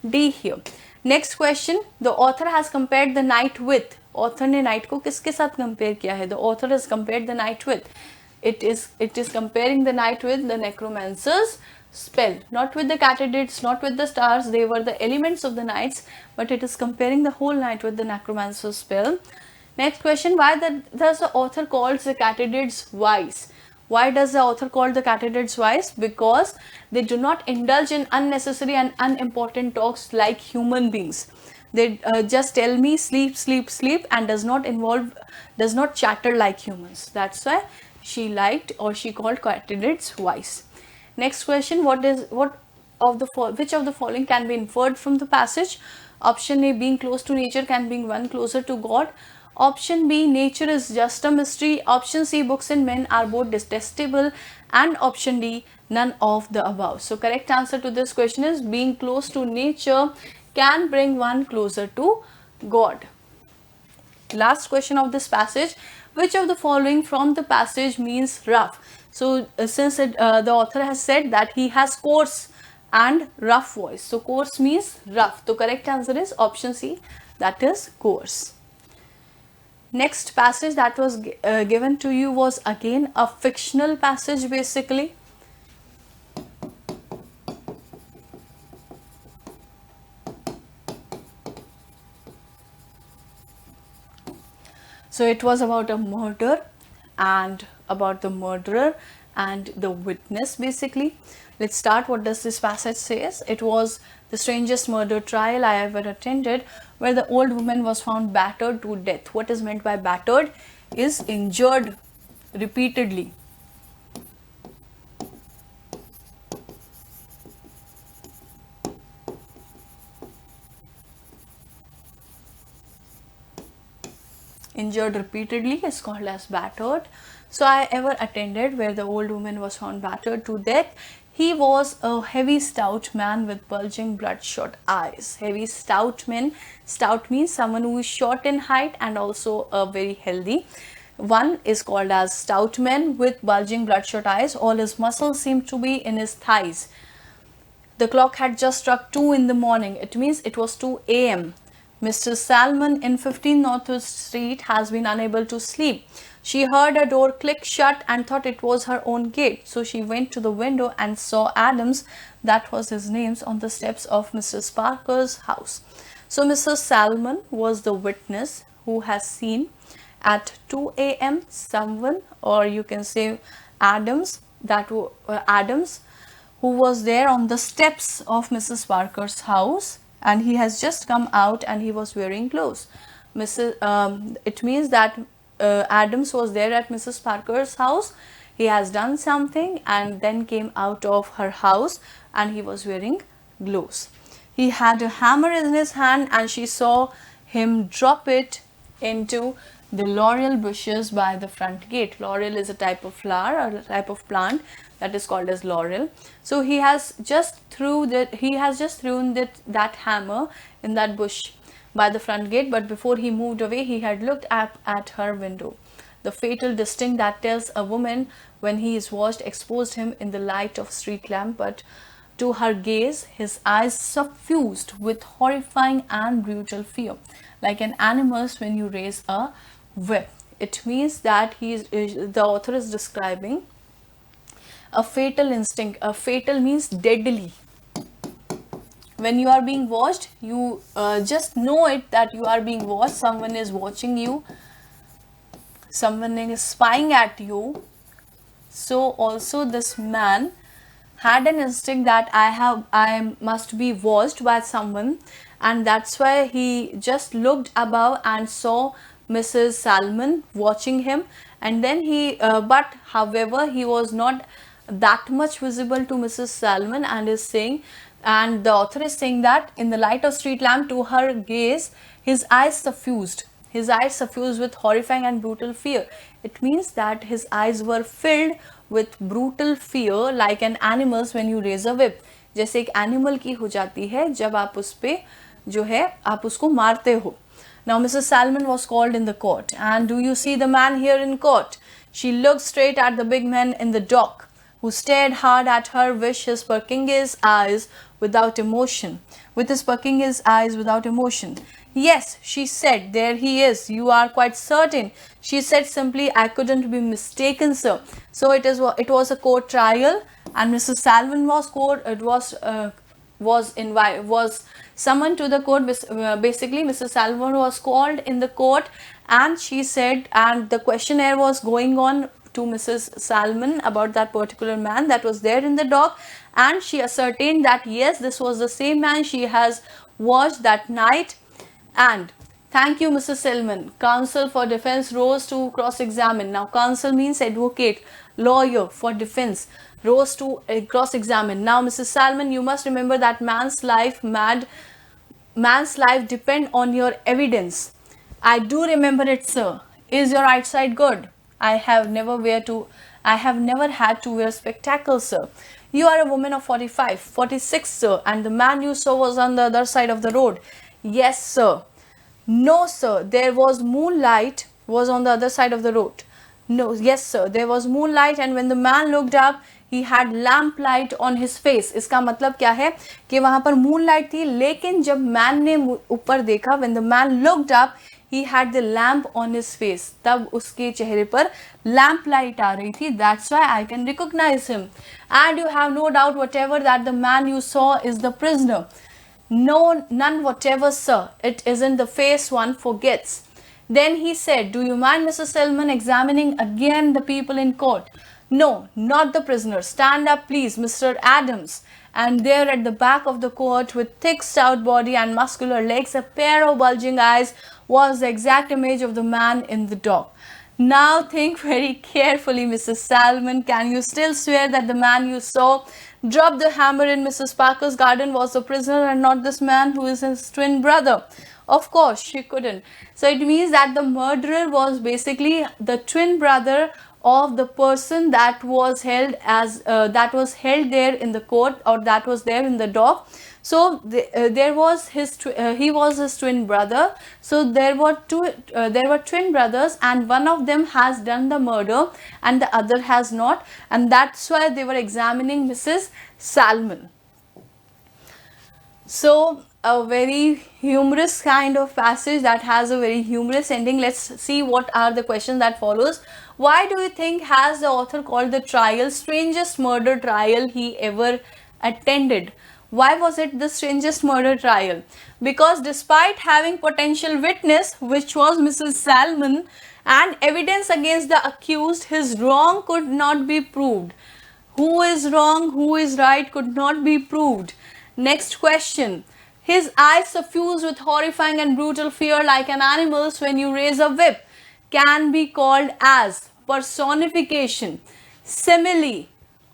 D here. Next question, the author has compared the night with, author ने night को किसके साथ compare किया है? The author has compared the night with, it is comparing the night with the necromancer's spell, not with the katydids, not with the stars, they were the elements of the nights, but it is comparing the whole night with the necromancer's spell. Next question, why does the author calls the katydids wise? Why does the author call the katydids wise? Because they do not indulge in unnecessary and unimportant talks like human beings. They just tell me sleep, sleep, sleep, and does not chatter like humans. That's why she liked, or she called katydids wise. Next question, which of the following can be inferred from the passage? Option A, being close to nature can bring one closer to God. Option B, nature is just a mystery. Option C, books and men are both detestable. And option D, none of the above. So correct answer to this question is being close to nature can bring one closer to God. Last question of this passage, which of the following from the passage means rough? So since the author has said that he has coarse and rough voice, so coarse means rough. The correct answer is option C, that is coarse. Next passage that was given to you was again a fictional passage basically. So it was about a murder and about the murderer and the witness basically. Let's start. What does this passage says? It was the strangest murder trial I ever attended, where the old woman was found battered to death. What is meant by battered is injured repeatedly. Injured repeatedly is called as battered. So I ever attended where the old woman was found battered to death. He was a heavy stout man with bulging bloodshot eyes. Heavy stout man, stout means someone who is short in height and also very healthy. One is called as stout man with bulging bloodshot eyes. All his muscles seem to be in his thighs. The clock had just struck 2 in the morning. It means it was 2 a.m. Mr. Salmon in 15 Northwest Street has been unable to sleep. She heard a door click shut and thought it was her own gate. So she went to the window and saw Adams, that was his name, on the steps of Mrs. Parker's house. So Mr. Salmon was the witness who has seen at 2 a.m. someone, or you can say Adams, Adams, who was there on the steps of Mrs. Parker's house, and he has just come out and he was wearing clothes. It means that Adams was there at Mrs. Parker's house. He has done something and then came out of her house and he was wearing gloves. He had a hammer in his hand and she saw him drop it into the laurel bushes by the front gate. Laurel is a type of flower or a type of plant that is called as laurel. So he has just thrown that hammer in that bush by the front gate, but before he moved away he had looked at her window. The fatal distinct that tells a woman when he is watched exposed him in the light of street lamp, but to her gaze, his eyes suffused with horrifying and brutal fear, like an animal's when you raise a whip. It means that the author is describing a fatal instinct. A fatal means deadly. When you are being watched, you just know it that you are being watched. Someone is watching you. Someone is spying at you. So also this man had an instinct that I must be watched by someone, and that's why he just looked above and saw Mrs. Salmon watching him, and then but however he was not that much visible to Mrs. Salmon, and the author is saying that in the light of street lamp to her gaze, his eyes suffused with horrifying and brutal fear. It means that his eyes were filled with brutal fear like an animal's when you raise a whip. जैसे एक animal की हो जाती है जब आप उस पे जो है आप उसको मारते हो. Now Mrs. Salmon was called in the court, and do you see the man here in court? She looked straight at the big man in the dock, who stared hard at her with his perking eyes without emotion. Yes, she said, there he is. You are quite certain? She said simply, I couldn't be mistaken, sir. So it was a court trial, and Mrs. Salmon was summoned to the court. Basically, Mrs. Salmon was called in the court, and she said, and the questionnaire was going on to Mrs. Salmon about that particular man that was there in the dock, and she ascertained that yes, this was the same man she has watched that night. And thank you, Mrs. Salmon. Counsel for defense rose to cross-examine. Now, counsel means advocate, lawyer for defense, rose to cross-examine. Now, Mrs. Salmon, you must remember that man's life depend on your evidence. I do remember it, sir. Is your eyesight good? I have never had to wear spectacles, sir. You are a woman of 45, 46, sir, and the man you saw was on the other side of the road. Yes, sir. No, sir. There was moonlight was on the other side of the road. No, yes, sir. There was moonlight, and when the man looked up, he had lamp light on his face. इसका मतलब क्या है कि वहाँ पर moonlight थी, लेकिन जब man ने ऊपर देखा, when the man looked up, he had the lamp on his face. तब उसके चेहरे पर lamp light आ रही थी. That's why I can recognize him. And you have no doubt whatever that the man you saw is the prisoner. No, none whatever, sir. It isn't the face one forgets. Then he said, do you mind, Mrs. Salmon, examining again the people in court? No, not the prisoner. Stand up, please, Mr. Adams. And there at the back of the court, with thick, stout body and muscular legs, a pair of bulging eyes, was the exact image of the man in the dock. Now think very carefully, Mrs. Salmon. Can you still swear that the man you saw dropped the hammer in Mrs. Parker's garden was the prisoner and not this man who is his twin brother? Of course, she couldn't. So it means that the murderer was basically the twin brother of the person that was held there in the court, or that was there in the dock. So he was his twin brother. So there were twin brothers, and one of them has done the murder and the other has not, and that's why they were examining Mrs. Salmon. So a very humorous kind of passage that has a very humorous ending. Let's see what are the questions that follows. Why do you think has the author called the trial strangest murder trial he ever attended? Why was it the strangest murder trial? Because despite having potential witness, which was Mrs. Salmon, and evidence against the accused, his wrong could not be proved. Who is wrong, who is right could not be proved. Next question. His eyes suffused with horrifying and brutal fear like an animal's when you raise a whip can be called as personification, simile,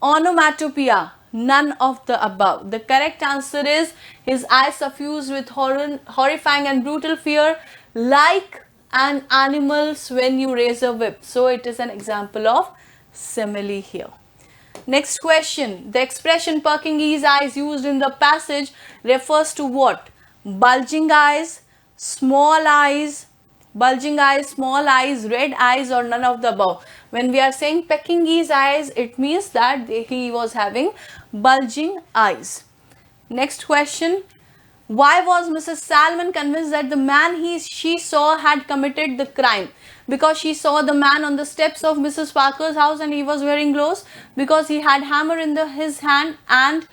onomatopoeia, none of the above. The correct answer is his eyes suffused with horrifying and brutal fear like an animal's when you raise a whip. So it is an example of simile here. Next question. The expression perking his eyes used in the passage refers to what? Bulging eyes, small eyes, bulging eyes, small eyes, red eyes, or none of the above? When we are saying Pekingese eyes, it means that he was having bulging eyes. Next question. Why was Mrs. Salmon convinced that the man she saw had committed the crime? Because she saw the man on the steps of Mrs. Parker's house and he was wearing gloves, because he had hammer in his hand and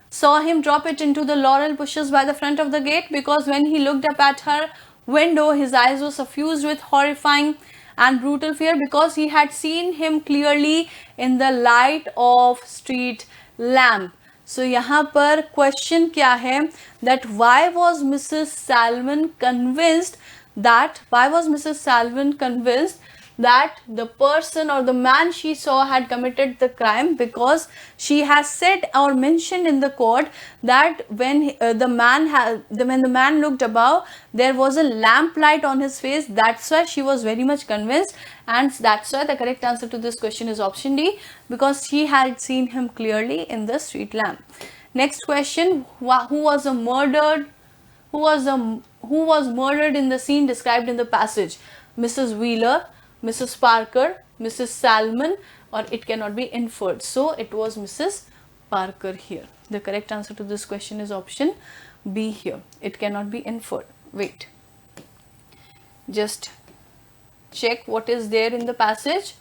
saw him drop it into the laurel bushes by the front of the gate, because when he looked up at her window, his eyes were suffused with horrifying and brutal fear, because he had seen him clearly in the light of street lamp. So यहाँ पर question क्या है, that why was Mrs. Salmon convinced that the person or the man she saw had committed the crime? Because she has said or mentioned in the court that when the man looked above, there was a lamp light on his face. That's why she was very much convinced, and that's why the correct answer to this question is option D, because she had seen him clearly in the street lamp. Next question. Who was murdered in the scene described in the passage? Mrs. Wheeler, Mrs. Parker, Mrs. Salmon, or it cannot be inferred. So it was Mrs. Parker here. The correct answer to this question is option B here. It cannot be inferred. Wait. Just check what is there in the passage.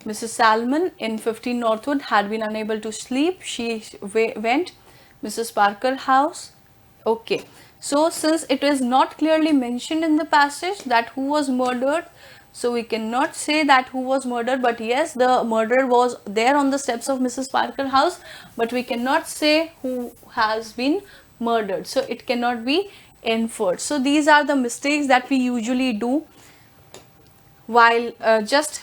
Mrs. Salmon in 15 Northwood had been unable to sleep. She went Mrs. Parker's house. Okay, so since it is not clearly mentioned in the passage that who was murdered, so we cannot say that who was murdered, but yes, the murderer was there on the steps of Mrs. Parker's house, but we cannot say who has been murdered, so it cannot be inferred. So these are the mistakes that we usually do while just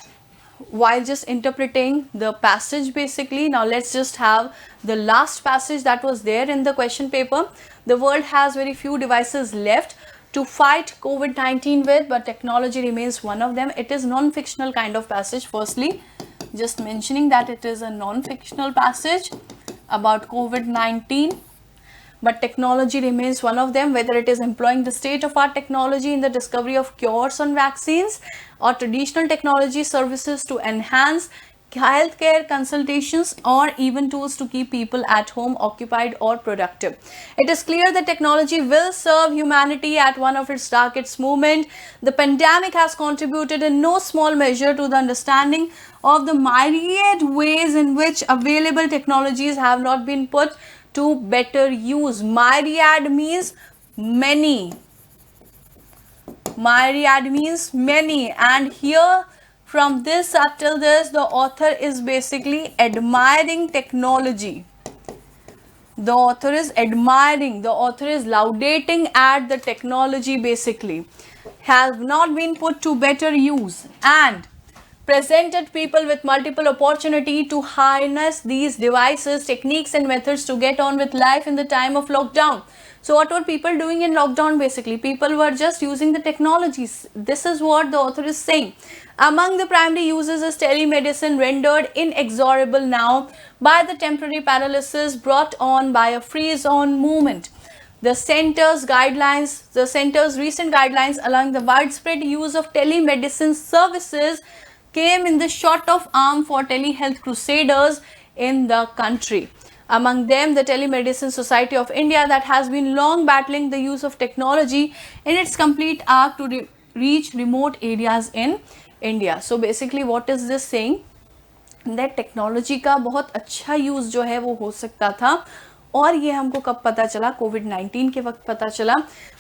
interpreting the passage basically. Now let's just have the last passage that was there in the question paper. The world has very few devices left to fight COVID-19 with, but technology remains one of them. It is non-fictional kind of passage. Firstly, just mentioning that it is a non-fictional passage about COVID-19, but technology remains one of them, whether it is employing the state-of-art technology in the discovery of cures and vaccines, or traditional technology services to enhance healthcare consultations, or even tools to keep people at home occupied or productive. It is clear that technology will serve humanity at one of its darkest moments. The pandemic has contributed in no small measure to the understanding of the myriad ways in which available technologies have not been put to better use. Myriad means many. Myriad means many, and here from this up till this, the author is basically admiring technology. The author is admiring, the author is laudating at the technology basically. Has not been put to better use and presented people with multiple opportunity to harness these devices, techniques and methods to get on with life in the time of lockdown. So what were people doing in lockdown basically? People were just using the technologies. This is what the author is saying. Among the primary uses is telemedicine, rendered inexorable now by the temporary paralysis brought on by a freeze-on movement. The center's recent guidelines allowing the widespread use of telemedicine services came in the shot of arm for telehealth crusaders in the country. Among them, the Telemedicine Society of India, that has been long battling the use of technology in its complete arc to reach remote areas in India. So basically what is this saying? That technology का बहुत अच्छा use जो है वो हो सकता था, और ये हमको कब पता चला? कोविड-19 के वक्त पता चला.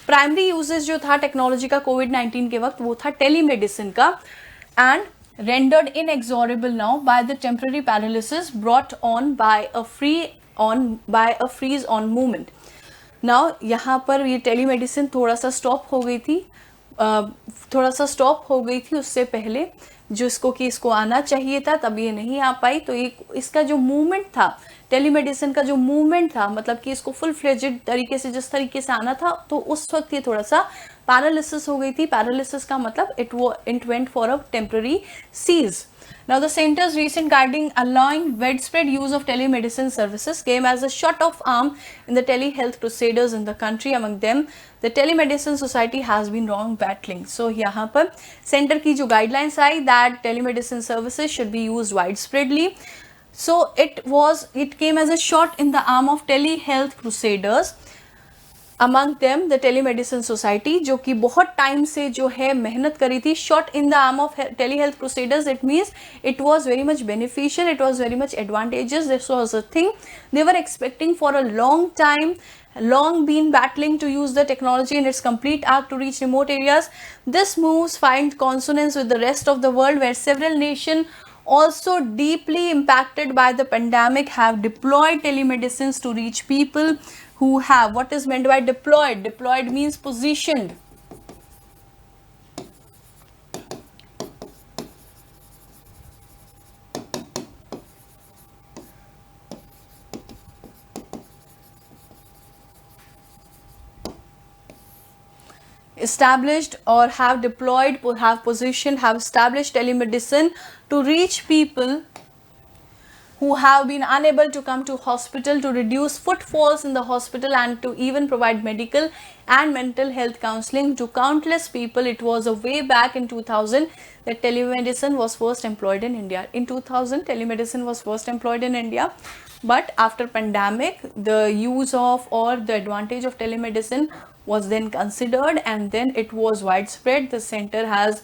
प्राइमरी यूजेस जो था टेक्नोलॉजी का कोविड-19 के वक्त वो था टेलीमेडिसिन का, and rendered inexorable now by the temporary paralysis brought on by a freeze on movement. Now यहाँ पर ये टेलीमेडिसिन थोड़ा सा स्टॉप हो गई थी उससे पहले, जिसको कि इसको आना चाहिए था, तब ये नहीं आ पाई. तो ये इसका जो मूवमेंट था, टेलीमेडिसिन का जो मूवमेंट था, मतलब कि इसको फुल फ्लेजेड तरीके से जिस तरीके से आना था, तो उस वक्त ये थोड़ा सा पैरालिसिस हो गई थी. पैरालिसिस का मतलब it went for a temporary cease. Now, the center's recent guiding allowing widespread use of telemedicine services came as a shot of arm in the telehealth procedures in the country. Among them, the Telemedicine Society has been long battling. So, यहाँ पर center की जो guidelines I that telemedicine services should be used widespreadly. So, it came as a shot in the arm of telehealth crusaders. Among them the Telemedicine Society, जो कि बहुत time से जो है मेहनत करी थी. Shot in the arm of telehealth crusaders, it means it was very much beneficial, it was very much advantageous. This was a thing they were expecting for a long time, long been battling to use the technology in its complete arc to reach remote areas. This moves find consonance with the rest of the world, where several nations also deeply impacted by the pandemic have deployed telemedicines to reach people who have. What is meant by deployed? Deployed means positioned. Established or have deployed, have positioned, have established telemedicine to reach people who have been unable to come to hospital, to reduce footfalls in the hospital, and to even provide medical and mental health counseling to countless people. It was a way back in 2000 that telemedicine was first employed in India. In 2000, telemedicine was first employed in India. But after pandemic, the use of or the advantage of telemedicine was then considered, and then it was widespread. The center has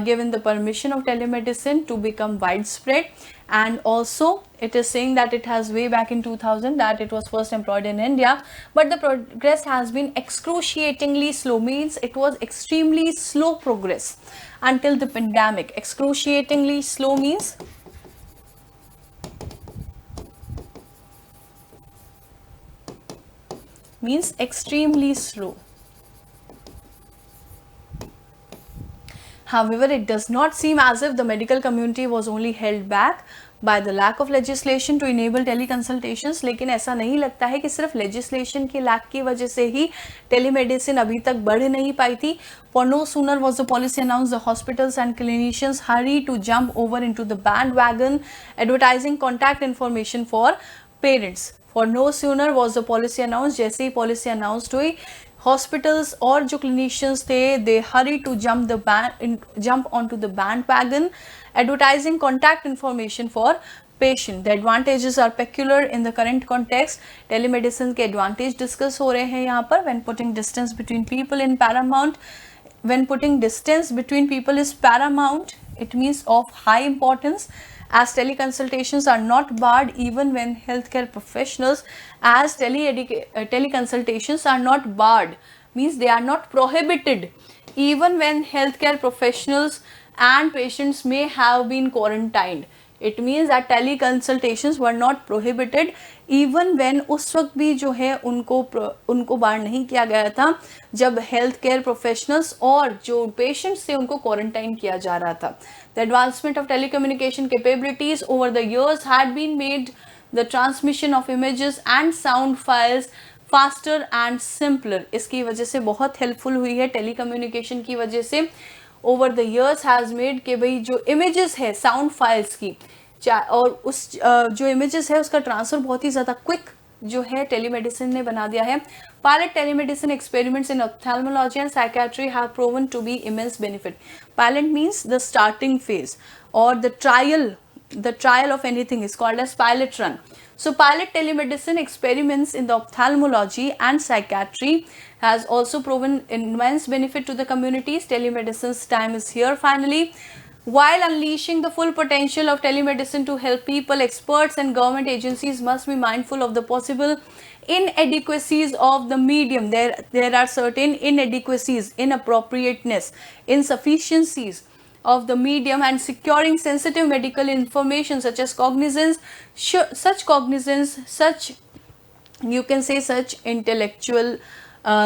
given the permission of telemedicine to become widespread, and also it is saying that it has way back in 2000 that it was first employed in India, but the progress has been excruciatingly slow. Means it was extremely slow progress until the pandemic. Excruciatingly slow means extremely slow. However, it does not seem as if the medical community was only held back by the lack of legislation to enable teleconsultations. लेकिन ऐसा नहीं लगता है कि सिर्फ legislation के lack की वजह से ही telemedicine अभी तक बढ़ नहीं पाई थी. For no sooner was the policy announced, the hospitals and clinicians hurried to jump over into the bandwagon, advertising contact information for parents. For no sooner was the policy announced, जैसे ही policy announced हुई, hospitals और जो clinicians थे, they hurried to jump onto the bandwagon, advertising contact information for patient. The advantages are peculiar in the current context. Telemedicine के advantage discuss हो रहे हैं यहाँ पर. When putting distance between people in paramount, when putting distance between people is paramount, it means of high importance, as teleconsultations are not barred even when healthcare professionals, as teleconsultations are not barred, means they are not prohibited even when healthcare professionals and patients may have been quarantined. It means that teleconsultations were not prohibited even when उस वक्त भी जो है उनको बार नहीं किया गया था जब हेल्थ केयर प्रोफेशनल्स और जो पेशेंट्स थे उनको क्वारंटाइन किया जा रहा था. The advancement of telecommunication capabilities over the years had been made the transmission of images and sound files faster and simpler. इसकी वजह से बहुत हेल्पफुल हुई है टेलीकम्युनिकेशन की वजह से. over the years has made कि भाई जो images है sound files की और उस जो images है उसका transfer बहुत ही ज़्यादा quick जो है telemedicine ने बना दिया है. Pilot telemedicine experiments in ophthalmology and psychiatry have proven to be immense benefit. Pilot means the starting phase or the trial of anything is called as pilot run. So pilot telemedicine experiments in the ophthalmology and psychiatry has also proven immense benefit to the communities. Telemedicine's time is here finally. While unleashing the full potential of telemedicine to help people, experts and government agencies must be mindful of the possible inadequacies of the medium. There are certain inadequacies, inappropriateness, insufficiencies of the medium, and securing sensitive medical information such as cognizance, such you can say such intellectual,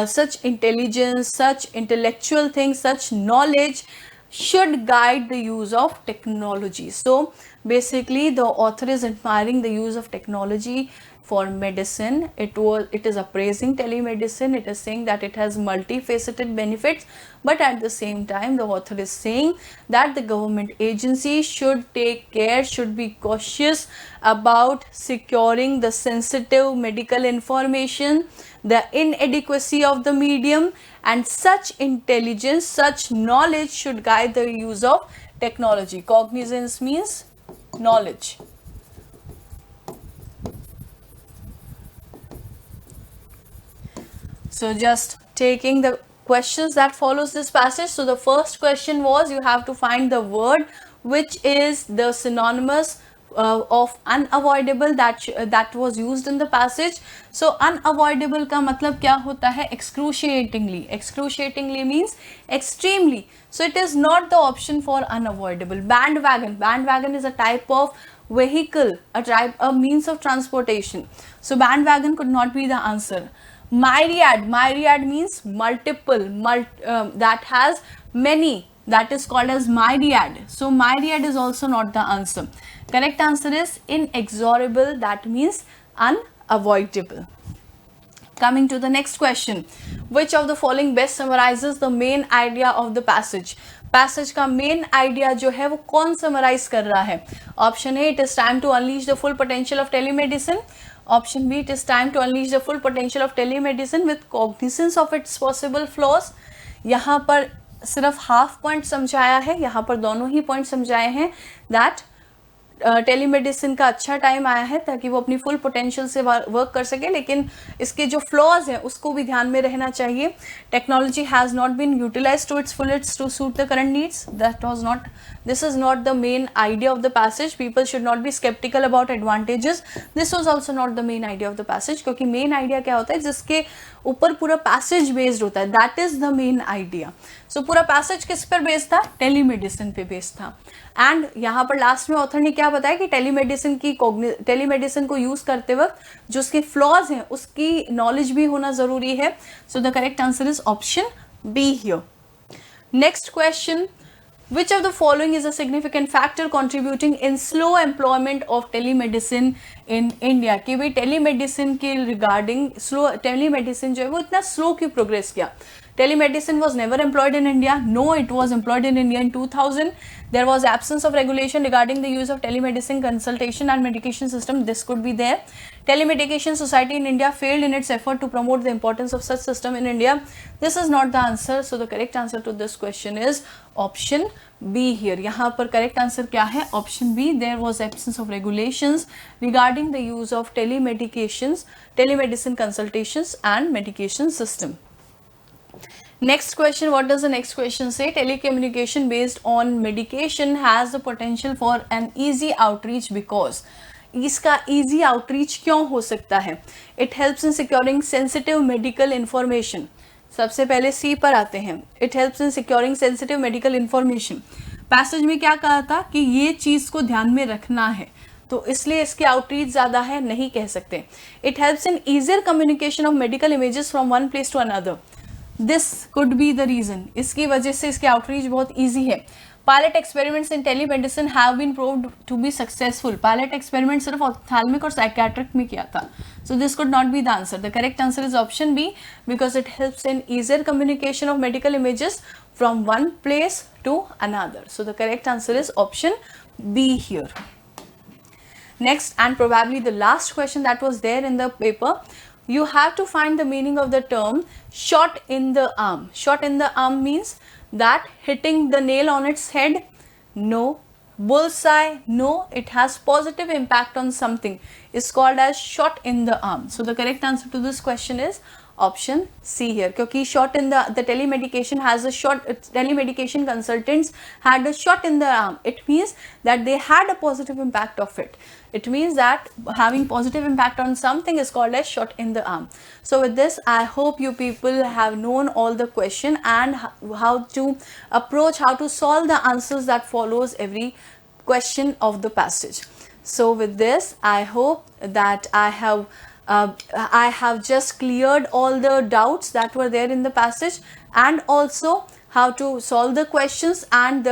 such intelligence, such intellectual things, such knowledge should guide the use of technology. So basically the author is admiring the use of technology for medicine. It is appraising telemedicine. It is saying that it has multifaceted benefits, but at the same time the author is saying that the government agency should take care, should be cautious about securing the sensitive medical information, the inadequacy of the medium, and such intelligence, such knowledge should guide the use of technology. Cognizance means knowledge. So just taking the questions that follows this passage. So the first question was, you have to find the word which is the synonymous of unavoidable that was used in the passage. So unavoidable का मतलब क्या होता है? Excruciatingly. Excruciatingly means extremely. So it is not the option for unavoidable. Bandwagon. Bandwagon is a type of vehicle, a means of transportation. So bandwagon could not be the answer. Myriad. Myriad means multiple, that has many. That is called as myriad. So myriad is also not the answer. Correct answer is inexorable. That means unavoidable. Coming to the next question. Which of the following best summarizes the main idea of the passage? Passage का main idea जो है वो कौन समराइज कर रहा है? Option A, it is time to unleash the full potential of telemedicine. Option B, it is time to unleash the full potential of telemedicine with cognizance of its possible flaws. यहाँ पर सिर्फ हाफ पॉइंट समझाया है, यहाँ पर दोनों ही point समझाए हैं. दैट टेलीमेडिसिन का अच्छा टाइम आया है ताकि वो अपनी फुल पोटेंशियल से वर्क कर सके, लेकिन इसके जो फ्लॉज हैं उसको भी ध्यान में रहना चाहिए. Technology has not been utilised to its fullest to suit the current needs. That was not, this is not the main idea of the passage. People should not be skeptical about advantages. This was also not the main idea of the passage, क्योंकि main idea क्या होता है? जिसके ऊपर पूरा passage based होता है, that is the main idea. So पूरा passage किस पर based था? टेलीमेडिसिन पे based था. एंड यहाँ पर लास्ट में ऑथर ने क्या बताया कि टेलीमेडिसिन को यूज करते वक्त जो उसके फ्लॉज हैं उसकी नॉलेज भी होना जरूरी है. सो the correct answer is option be here. Next question. Which of the following is a significant factor contributing in slow employment of telemedicine in India? कि भाई टेलीमेडिसिन के रिगार्डिंग स्लो, टेलीमेडिसिन जो है वो इतना स्लो क्यों प्रोग्रेस किया? Telemedicine was never employed in India. No, it was employed in India in 2000. There was absence of regulation regarding the use of telemedicine consultation and medication system. This could be there. Telemedication Society in India failed in its effort to promote the importance of such system in India. This is not the answer. So the correct answer to this question is option B here. यहाँ पर correct answer क्या है? Option B. There was absence of regulations regarding the use of telemedicine consultations and medication system. Next question. What does the next question say? Telecommunication based on medication has the potential for an easy outreach because. इसका easy outreach क्यों हो सकता है? It helps in securing sensitive medical information. सबसे पहले C पर आते हैं. It helps in securing sensitive medical information. Passage में क्या कहा था कि ये चीज को ध्यान में रखना है, तो इसलिए इसके आउटरीच ज्यादा है, नहीं कह सकते. It helps in easier communication of medical images from one place to another. This could be the reason. इसकी वजह से इसके आउटरीच बहुत ईजी है. Pilot experiments in telemedicine have been proved to be successful. Pilot experiment सिर्फ ophthalmic और psychiatric में किया था. So this could not be the answer. The correct answer is option B because it helps in easier communication of medical images from one place to another. So the correct answer is option be here. Next and probably the last question that was there in the paper. You have to find the meaning of the term shot in the arm. Shot in the arm means that hitting the nail on its head? No. Bullseye? No. It has positive impact on something. It's called as shot in the arm. So the correct answer to this question is option C here. क्योंकि shot in the telemedication has a shot, telemedication consultants had a shot in the arm. It means that they had a positive impact of it. It means that having positive impact on something is called as shot in the arm. So with this, I hope you people have known all the question and how to approach, how to solve the answers that follows every question of the passage. So with this, I hope that I have just cleared all the doubts that were there in the passage, and also how to solve the questions and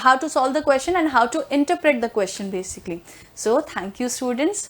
how to solve the question and how to interpret the question basically. So thank you students.